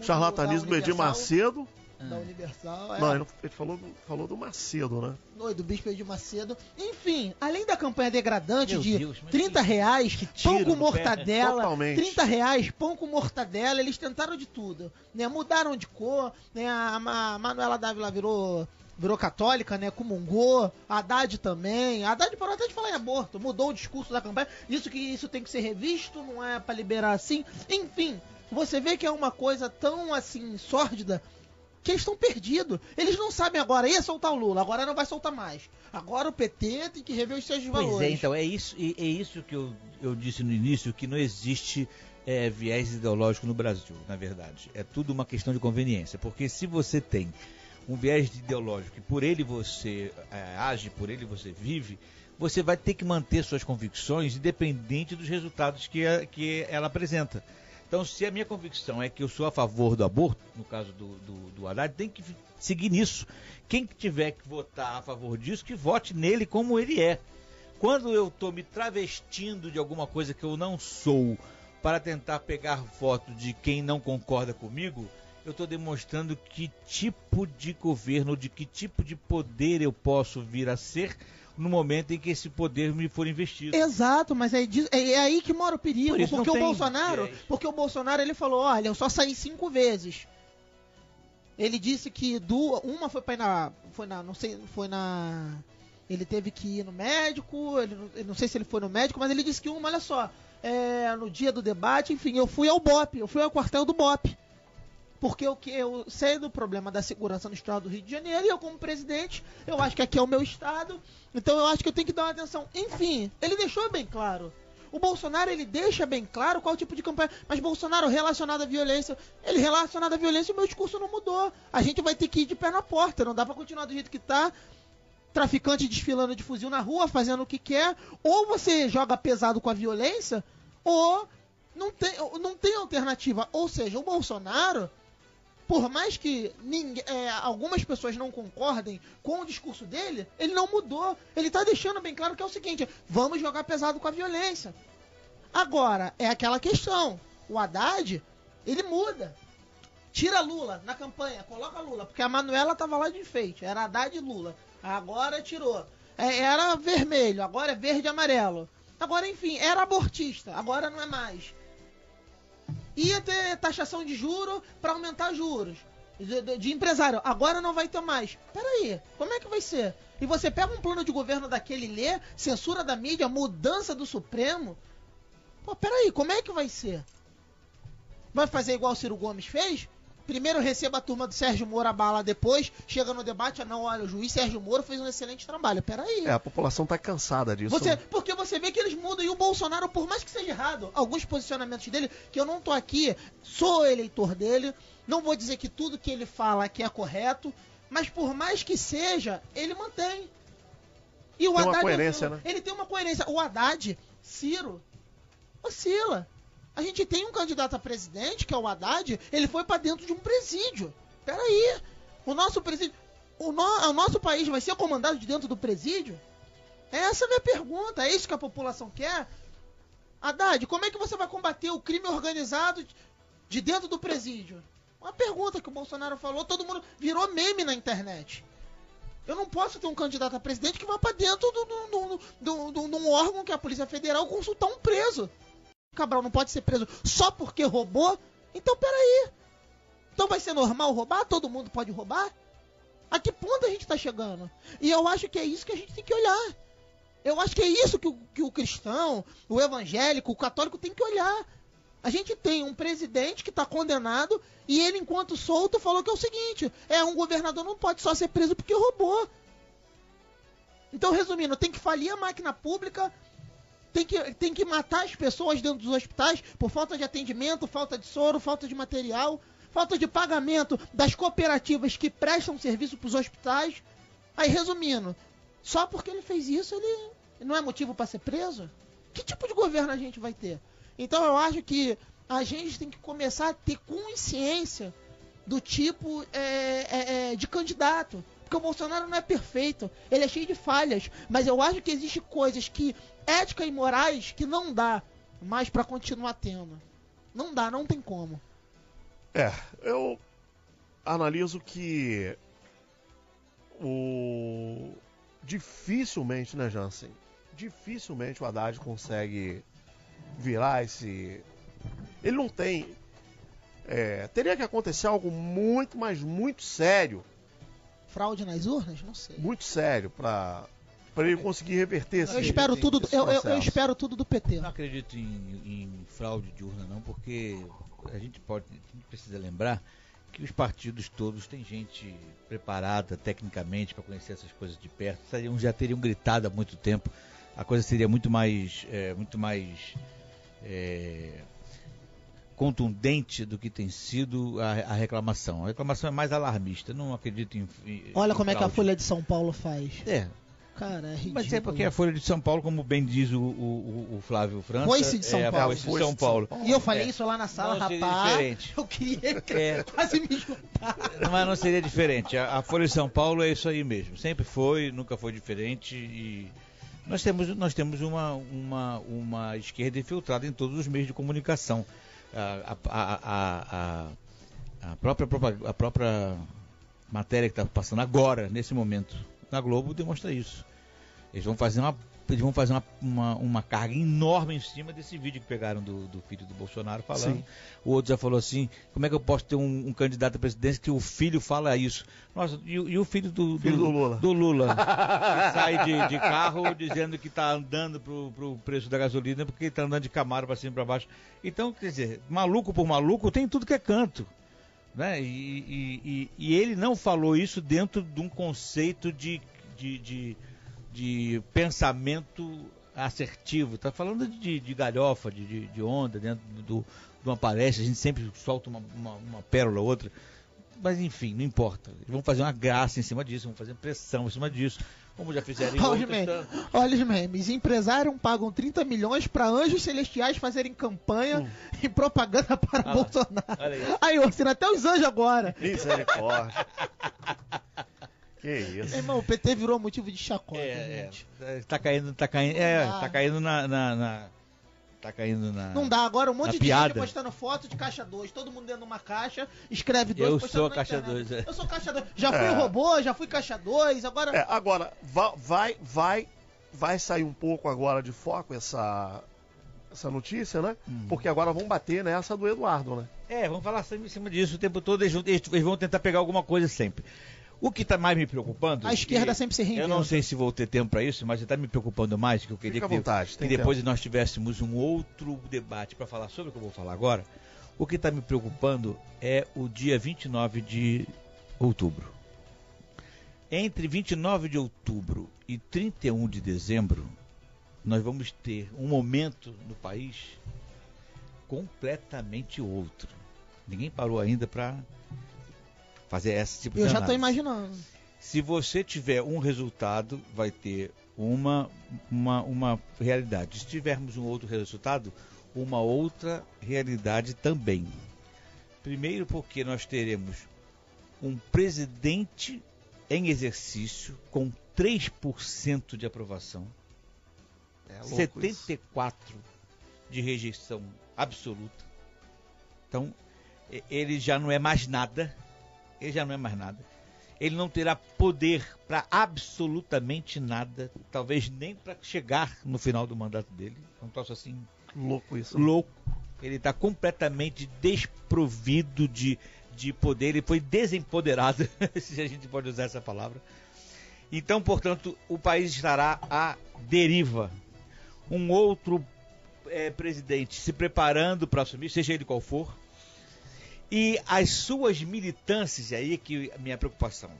Charlatanismo do Edir Macedo. Da Universal. Não, ele falou do Macedo, né? Do Bispo Edir Macedo. Enfim, além da campanha degradante de R$30, pão com mortadela. Totalmente. R$30, pão com mortadela. Eles tentaram de tudo. Né? Mudaram de cor. Né? A Manuela Dávila virou católica, né? Comungou. A Haddad também. A Haddad parou até de falar em aborto. Mudou o discurso da campanha. Isso tem que ser revisto, não é pra liberar assim. Enfim, você vê que é uma coisa tão assim, sórdida, que eles estão perdidos. Eles não sabem agora. Ia soltar o Lula, agora não vai soltar mais. Agora o PT tem que rever os seus valores. Pois é, então, é isso que eu disse no início, que não existe viés ideológico no Brasil, na verdade. É tudo uma questão de conveniência. Porque se você tem um viés ideológico e por ele você age, por ele você vive, você vai ter que manter suas convicções independente dos resultados que ela apresenta. Então, se a minha convicção é que eu sou a favor do aborto, no caso do Haddad, tem que seguir nisso. Quem tiver que votar a favor disso, que vote nele como ele é. Quando eu estou me travestindo de alguma coisa que eu não sou para tentar pegar voto de quem não concorda comigo, eu estou demonstrando que tipo de governo, de que tipo de poder eu posso vir a ser no momento em que esse poder me for investido. Exato, mas é aí que mora o perigo. Porque o Bolsonaro ele falou, olha, eu só saí 5 vezes. Ele disse que uma ele teve que ir no médico, não sei se ele foi no médico, mas ele disse que olha só, no dia do debate, enfim, eu fui ao BOPE, eu fui ao quartel do BOPE. Porque eu sei do problema da segurança no estado do Rio de Janeiro e eu, como presidente, eu acho que aqui é o meu estado, então eu acho que eu tenho que dar uma atenção. Enfim, ele deixou bem claro. O Bolsonaro, ele deixa bem claro qual tipo de campanha. Mas Bolsonaro, relacionado à violência, o meu discurso não mudou. A gente vai ter que ir de pé na porta, não dá pra continuar do jeito que tá. Traficante desfilando de fuzil na rua, fazendo o que quer. Ou você joga pesado com a violência, ou não tem alternativa. Ou seja, o Bolsonaro... Por mais que algumas pessoas não concordem com o discurso dele, ele não mudou. Ele está deixando bem claro que é o seguinte, vamos jogar pesado com a violência. Agora, é aquela questão. O Haddad, ele muda. Tira Lula na campanha, coloca Lula. Porque a Manuela estava lá de enfeite. Era Haddad e Lula. Agora tirou. Era vermelho, agora é verde e amarelo. Agora, enfim, era abortista. Agora não é mais. Ia ter taxação de juros para aumentar juros de empresário. Agora não vai ter mais. Peraí, como é que vai ser? E você pega um plano de governo daquele, lê, censura da mídia, mudança do Supremo. Pô, peraí, como é que vai ser? Vai fazer igual o Ciro Gomes fez? Primeiro receba a turma do Sérgio Moro a bala, depois chega no debate, não, olha, o juiz Sérgio Moro fez um excelente trabalho. Peraí. A população tá cansada disso. Porque você vê que eles mudam, e o Bolsonaro, por mais que seja errado, alguns posicionamentos dele, que eu não tô aqui, sou eleitor dele, não vou dizer que tudo que ele fala aqui é correto, mas por mais que seja, ele mantém. E o tem Haddad, uma coerência, né? Ele tem uma coerência. O Haddad, Ciro, oscila. A gente tem um candidato a presidente, que é o Haddad, ele foi pra dentro de um presídio. Peraí, o nosso presídio, o nosso país vai ser comandado de dentro do presídio? Essa é a minha pergunta, é isso que a população quer? Haddad, como é que você vai combater o crime organizado de dentro do presídio? Uma pergunta que o Bolsonaro falou, todo mundo virou meme na internet. Eu não posso ter um candidato a presidente que vá pra dentro de um órgão que é a Polícia Federal consultar um preso. Cabral não pode ser preso só porque roubou? Então peraí. Então vai ser normal roubar? Todo mundo pode roubar? A que ponto a gente tá chegando? E eu acho que é isso que a gente tem que olhar. Eu acho que é isso que o cristão, o evangélico, o católico tem que olhar. A gente tem um presidente que tá condenado e ele, enquanto solto, falou que é o seguinte: um governador não pode só ser preso porque roubou. Então, resumindo, tem que falir a máquina pública, tem que matar as pessoas dentro dos hospitais por falta de atendimento, falta de soro, falta de material, falta de pagamento das cooperativas que prestam serviço para os hospitais. Aí, resumindo, só porque ele fez isso, ele não é motivo para ser preso? Que tipo de governo a gente vai ter? Então eu acho que a gente tem que começar a ter consciência do tipo de candidato. Porque o Bolsonaro não é perfeito, ele é cheio de falhas, mas eu acho que existem coisas que ética e morais que não dá mais pra continuar tendo. Não dá, não tem como. Eu analiso que dificilmente, né, Jansen? Dificilmente o Haddad consegue virar esse... Ele não tem... teria que acontecer algo muito, mas muito sério. Fraude nas urnas? Não sei. Muito sério pra ele conseguir reverter esse... Eu espero tudo do PT. Eu não acredito em fraude de urna, não, porque a gente precisa lembrar que os partidos todos têm gente preparada tecnicamente para conhecer essas coisas de perto. Já teriam gritado há muito tempo. A coisa seria muito mais contundente do que tem sido a reclamação. A reclamação é mais alarmista. Não acredito em Olha como fraude. É que a Folha de São Paulo faz. Cara, é ridículo. Mas é porque a Folha de São Paulo, como bem diz o Flávio França... Foice de São Paulo. Foice de São Paulo. E eu falei isso lá na sala, não rapaz. Diferente. Eu queria quase me juntar. Mas não seria diferente. A Folha de São Paulo é isso aí mesmo. Sempre foi, nunca foi diferente. E nós temos uma esquerda infiltrada em todos os meios de comunicação. A própria matéria que está passando agora, nesse momento, na Globo, demonstra isso. Eles vão fazer uma carga enorme em cima desse vídeo que pegaram do filho do Bolsonaro falando. Sim. O outro já falou assim: como é que eu posso ter um candidato à presidência que o filho fala isso? Nossa, e o filho do Lula que sai de carro dizendo que está andando pro preço da gasolina porque está andando de Camaro para cima e para baixo. Então, quer dizer, maluco por maluco tem tudo que é canto. Né? E ele não falou isso dentro de um conceito de pensamento assertivo. Está falando de galhofa, de onda, dentro de uma palestra. A gente sempre solta uma pérola ou outra. Mas enfim, não importa. Eles vão fazer uma graça em cima disso, vão fazer pressão em cima disso, como já fizeram em outros. Olha os memes. Empresários pagam 30 milhões para anjos celestiais fazerem campanha e propaganda para Bolsonaro. Aí, Orsina, até os anjos agora. Misericórdia. Que isso. Irmão, o PT virou motivo de chacota, gente. Tá caindo na Não dá, agora um monte de piada. gente postando foto de caixa 2, todo mundo dentro de uma caixa, escreve 2, eu sou caixa 2. Eu sou caixa 2. Já fui robô, já fui caixa 2, agora... Agora, vai sair um pouco agora de foco essa notícia, né? Porque agora vão bater nessa do Eduardo, né? Vamos falar sempre em cima disso o tempo todo, eles vão tentar pegar alguma coisa sempre. O que está mais me preocupando... A esquerda sempre se reinventa. Eu não sei se vou ter tempo para isso, mas está me preocupando mais, que eu queria que depois nós tivéssemos um outro debate para falar sobre o que eu vou falar agora. O que está me preocupando é o dia 29 de outubro. Entre 29 de outubro e 31 de dezembro, nós vamos ter um momento no país completamente outro. Ninguém parou ainda para fazer esse tipo de análise. Eu já estou imaginando. Se você tiver um resultado, vai ter uma realidade. Se tivermos um outro resultado, uma outra realidade também. Primeiro porque nós teremos um presidente em exercício com 3% de aprovação, 74% de rejeição absoluta. Então, ele já não é mais nada. Ele não terá poder para absolutamente nada, talvez nem para chegar no final do mandato dele. É um troço assim louco isso. Louco. Ele está completamente desprovido de poder, ele foi desempoderado, se a gente pode usar essa palavra. Então, portanto, o país estará à deriva. Um outro presidente se preparando para assumir, seja ele qual for, e as suas militâncias, aí é que é a minha preocupação,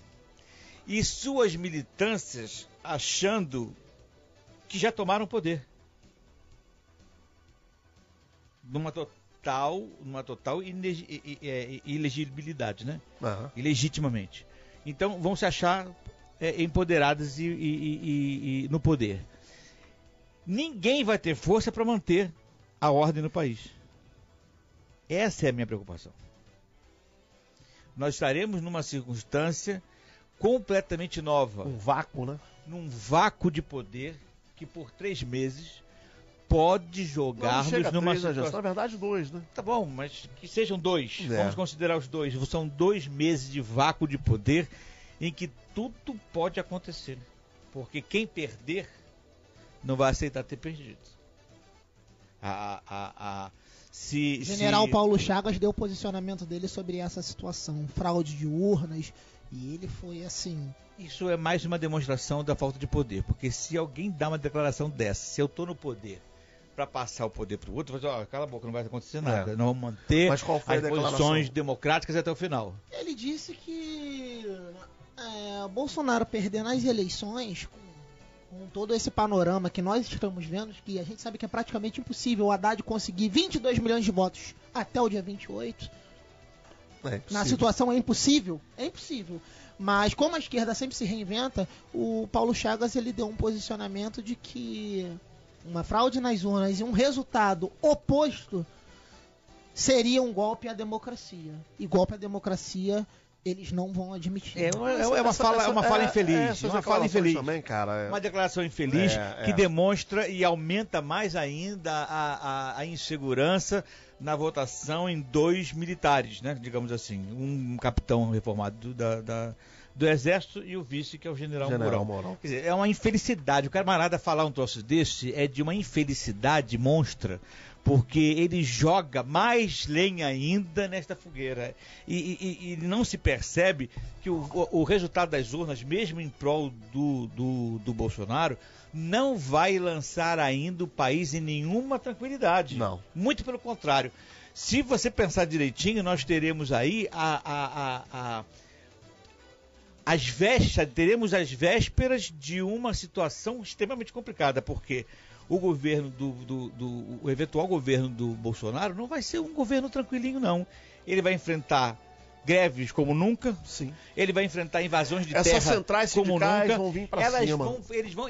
e suas militâncias achando que já tomaram poder. Numa total ilegibilidade, né? Uhum. Ilegitimamente. Então vão se achar empoderados e no poder. Ninguém vai ter força para manter a ordem no país. Essa é a minha preocupação. Nós estaremos numa circunstância completamente nova. Um vácuo, né? Num vácuo de poder que por 3 meses pode jogar-nos numa situação... Na verdade, 2, né? Tá bom, mas que sejam 2. Vamos considerar os 2. São 2 meses de vácuo de poder em que tudo pode acontecer. Porque quem perder não vai aceitar ter perdido. General Paulo Chagas deu o posicionamento dele sobre essa situação, fraude de urnas, e ele foi assim... Isso é mais uma demonstração da falta de poder, porque se alguém dá uma declaração dessa, se eu estou no poder para passar o poder para o outro, vai dizer, cala a boca, não vai acontecer nada, nós vamos manter as posições democráticas até o final. Ele disse que Bolsonaro perder nas eleições, com todo esse panorama que nós estamos vendo, que a gente sabe que é praticamente impossível o Haddad conseguir 22 milhões de votos até o dia 28. Na situação é impossível. Mas como a esquerda sempre se reinventa, o Paulo Chagas ele deu um posicionamento de que uma fraude nas urnas e um resultado oposto seria um golpe à democracia. E golpe à democracia eles não vão admitir. É uma fala infeliz. Uma fala infeliz. Também, cara, uma declaração infeliz que demonstra e aumenta mais ainda a insegurança na votação em 2 militares, né? Digamos assim, um capitão reformado do Exército e o vice, que é o General Mourão. Quer dizer, é uma infelicidade. O camarada falar um troço desse é de uma infelicidade monstra, porque ele joga mais lenha ainda nesta fogueira. E não se percebe que o resultado das urnas, mesmo em prol do Bolsonaro, não vai lançar ainda o país em nenhuma tranquilidade. Não. Muito pelo contrário. Se você pensar direitinho, nós teremos aí teremos as vésperas de uma situação extremamente complicada, porque o governo o eventual governo do Bolsonaro não vai ser um governo tranquilinho, não. Ele vai enfrentar greves como nunca. Sim. Ele vai enfrentar invasões de terra centrais como nunca. Vão vir pra cima.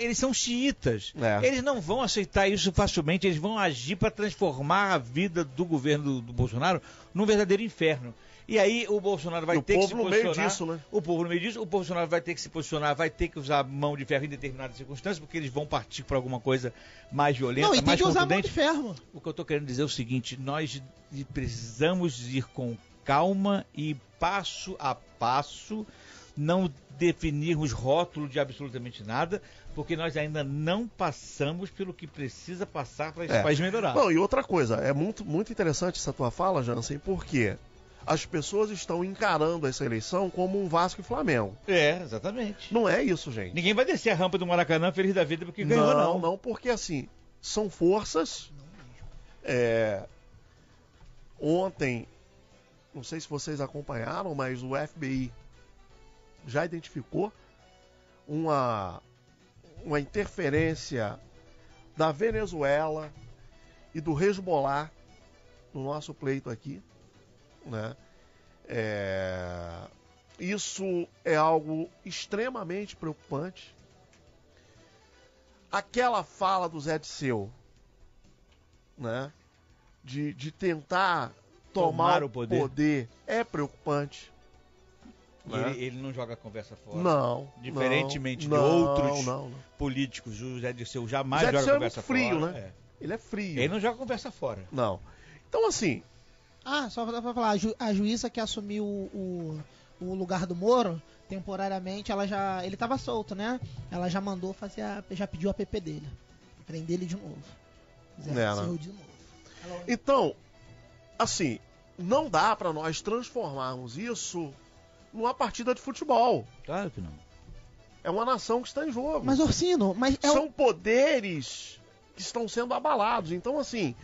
Eles são xiitas. Eles não vão aceitar isso facilmente. Eles vão agir para transformar a vida do governo do Bolsonaro num verdadeiro inferno. E aí o Bolsonaro vai ter que se posicionar. O povo no meio disso, né? O povo no meio disso. O Bolsonaro vai ter que se posicionar, vai ter que usar mão de ferro em determinadas circunstâncias, porque eles vão partir para alguma coisa mais violenta, mais contundente. Não, e tem que usar mão de ferro. O que eu estou querendo dizer é o seguinte: nós precisamos ir com calma e passo a passo, não definirmos rótulo de absolutamente nada, porque nós ainda não passamos pelo que precisa passar para esse país melhorar. Não, e outra coisa, é muito, muito interessante essa tua fala, Jansen, porque as pessoas estão encarando essa eleição como um Vasco e Flamengo. Exatamente. Não é isso, gente. Ninguém vai descer a rampa do Maracanã feliz da vida porque ganhou, não, porque assim, são forças Ontem, não sei se vocês acompanharam, mas o FBI já identificou uma interferência da Venezuela e do Hezbollah no nosso pleito aqui, né? Isso é algo extremamente preocupante. Aquela fala do Zé Disseu, né, de tentar tomar o poder é preocupante. E né? ele não joga a conversa fora. Não. Diferentemente não, de outros não. políticos, o Zé Disseu jamais Zé joga Disseu a conversa fora. frio, né? Ele é frio. Ele não joga a conversa fora. Não. Então, assim... Só pra falar, a juíza que assumiu o lugar do Moro, temporariamente, ele tava solto, né? Ela já mandou já pediu a PP dele. Prender ele de novo. Zé Disseu de novo. Então, assim, não dá pra nós transformarmos isso numa partida de futebol. Claro que não. É uma nação que está em jogo. Mas, Orsino, são poderes que estão sendo abalados. Então, assim,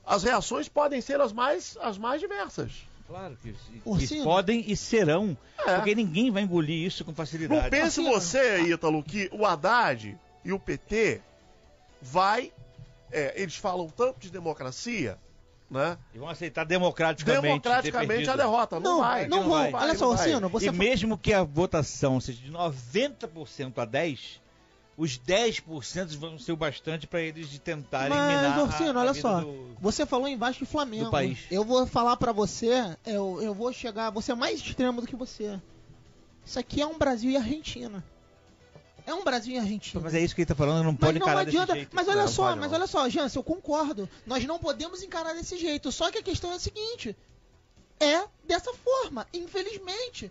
as reações podem ser as mais diversas. Claro que Orsino, podem e serão. Porque ninguém vai engolir isso com facilidade. Não pense você, Ítalo, que o Haddad e o PT eles falam tanto de democracia, né? E vão aceitar democraticamente a derrota. Não vai. Olha só, Orsino, você... E mesmo que a votação seja de 90% a 10%, os 10% vão ser o bastante para eles de tentarem minar. Mas, Orsino, olha só, do... você falou em Vasco e Flamengo. Do país. Eu vou falar para você, eu vou ser mais extremo do que você. Isso aqui é um Brasil e Argentina. É um Brasil e Argentina. Mas é isso que ele tá falando, não pode encarar desse jeito. Mas olha só, Jansen, eu concordo. Nós não podemos encarar desse jeito. Só que a questão é a seguinte: é dessa forma, infelizmente.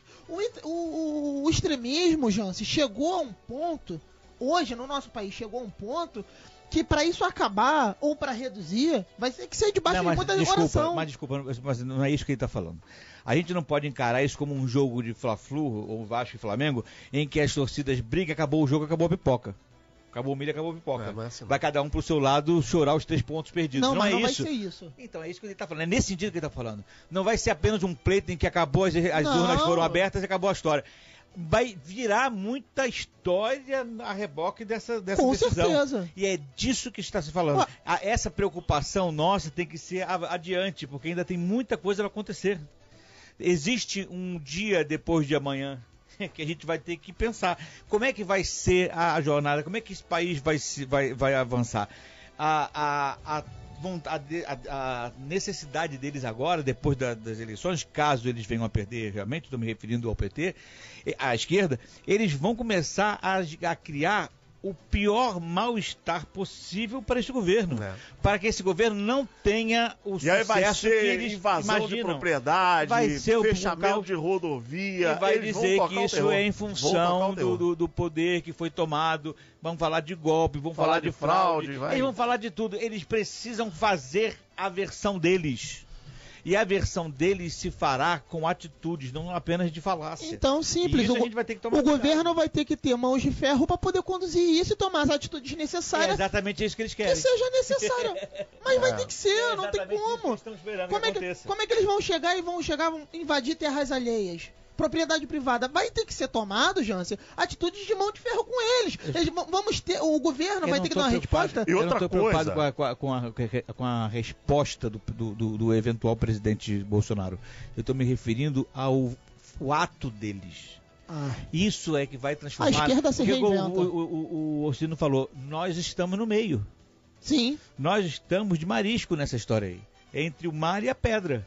O extremismo, Jansen, chegou a um ponto, hoje no nosso país, chegou a um ponto que para isso acabar ou para reduzir, vai ter que ser debaixo de muita oração. Mas não é isso que ele tá falando. A gente não pode encarar isso como um jogo de Fla-Flu ou Vasco e Flamengo, em que as torcidas brigam, acabou o jogo, acabou a pipoca. Acabou o milho, acabou a pipoca. Vai cada um pro seu lado chorar os 3 pontos perdidos. Não é isso. Vai ser isso. Então é isso que ele tá falando. É nesse sentido que ele tá falando. Não vai ser apenas um pleito em que acabou, as urnas foram abertas e acabou a história. Vai virar muita história a reboque dessa Com decisão. Certeza. E é disso que está se falando. Essa preocupação nossa tem que ser adiante, porque ainda tem muita coisa para acontecer. Existe um dia depois de amanhã que a gente vai ter que pensar como é que vai ser a jornada, como é que esse país vai avançar. A necessidade deles agora, depois das eleições, caso eles venham a perder, realmente, estou me referindo ao PT, à esquerda, eles vão começar a criar o pior mal-estar possível para esse governo. Para que esse governo não tenha o sucesso vai ser que eles invasão imaginam. De propriedade, vai ser fechamento de rodovia. E vai dizer que isso é em função do poder que foi tomado. Vamos falar de golpe, vamos falar de fraude. Eles vão falar de tudo. Eles precisam fazer a versão deles. E a versão deles se fará com atitudes, não apenas de falácia. Então, simples. A gente vai ter que tomar governo vai ter que ter mãos de ferro para poder conduzir isso e tomar as atitudes necessárias. É exatamente isso que eles querem. Que seja necessária. Mas vai ter que ser, não tem como. Como é que eles vão chegar vão invadir terras alheias? Propriedade privada vai ter que ser tomado, Jansen, atitudes de mão de ferro com eles. O governo vai ter que dar uma resposta. Eu não estou preocupado com a resposta do eventual presidente Bolsonaro. Eu estou me referindo ao ato deles. Isso é que vai transformar. A esquerda se reinventa. O Orsino falou, nós estamos no meio. Sim. Nós estamos de marisco nessa história aí. Entre o mar e a pedra.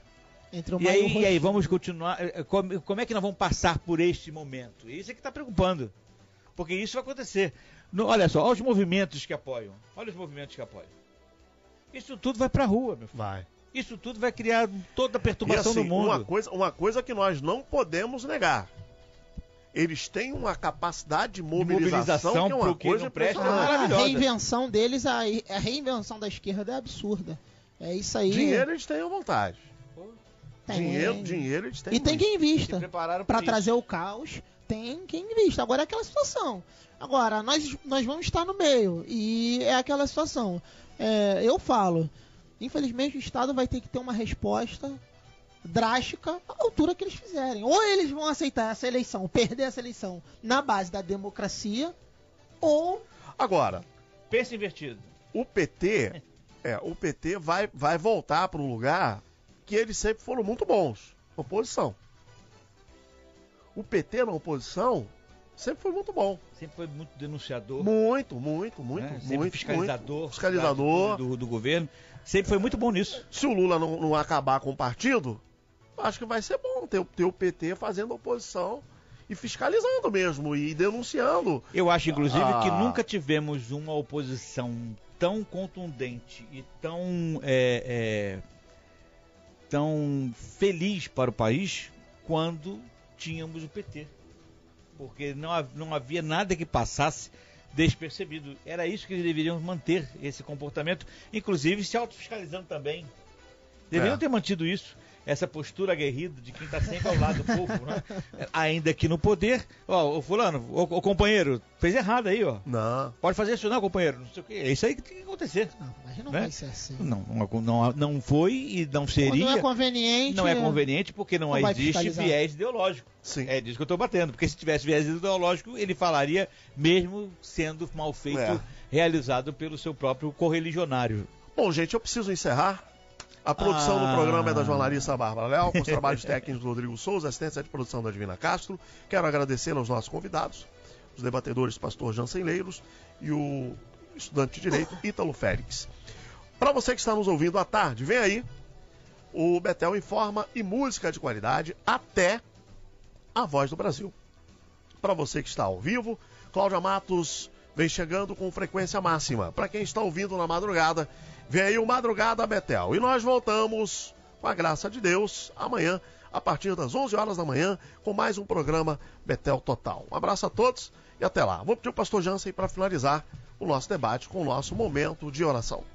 E aí, vamos continuar. Como é que nós vamos passar por este momento? Isso é que está preocupando. Porque isso vai acontecer. Olha só, olha os movimentos que apoiam. Isso tudo vai para a rua, meu filho. Vai. Isso tudo vai criar toda a perturbação no mundo. Uma coisa que nós não podemos negar. Eles têm uma capacidade de mobilização que é uma coisa maravilhosa. A reinvenção deles, a reinvenção da esquerda é absurda. É isso aí. Dinheiro eles têm à vontade. Dinheiro eles têm. E tem quem invista. Para trazer o caos, tem quem invista. Agora é aquela situação. Agora, nós vamos estar no meio. E é aquela situação. Eu falo, Infelizmente o Estado vai ter que ter uma resposta drástica à altura que eles fizerem. Ou eles vão aceitar essa eleição, perder essa eleição na base da democracia, ou... Agora, pensa invertido. O PT vai voltar para um lugar que eles sempre foram muito bons, oposição. O PT na oposição sempre foi muito bom. Sempre foi muito denunciador. Muito. Sempre fiscalizador. Fiscalizador. Do governo. Sempre foi muito bom nisso. Se o Lula não acabar com o partido, acho que vai ser bom ter o PT fazendo oposição e fiscalizando mesmo, e denunciando. Eu acho, inclusive, que nunca tivemos uma oposição tão contundente e tão feliz para o país quando tínhamos o PT. Porque não havia nada que passasse despercebido. Era isso que eles deveriam manter, esse comportamento, inclusive se autofiscalizando também. Deveriam ter mantido isso, essa postura aguerrida de quem está sempre ao lado do povo, né? Ainda aqui no poder. Ó, o fulano, o companheiro, fez errado aí, ó. Não. Pode fazer isso não, companheiro. Não sei o quê. É isso aí que tem que acontecer. Não, mas não né? vai ser assim. Não foi e não seria. Não é conveniente. Não é conveniente porque não existe viés ideológico. Sim. É disso que eu estou batendo. Porque se tivesse viés ideológico, ele falaria mesmo sendo mal feito, realizado pelo seu próprio correligionário. Bom, gente, eu preciso encerrar. A produção do programa é da jornalista Bárbara Leal, com os trabalhos técnicos do Rodrigo Souza, assistência de produção da Divina Castro. Quero agradecer aos nossos convidados, os debatedores pastor Jansen Leiros e o estudante de Direito Ítalo Félix. Para você que está nos ouvindo à tarde, vem aí o Betel Informa e música de qualidade até a Voz do Brasil. Para você que está ao vivo, Cláudia Matos vem chegando com frequência máxima. Para quem está ouvindo na madrugada, vem aí o Madrugada Betel. E nós voltamos, com a graça de Deus, amanhã, a partir das 11 horas da manhã, com mais um programa Betel Total. Um abraço a todos e até lá. Vou pedir o pastor Jansen para finalizar o nosso debate com o nosso momento de oração.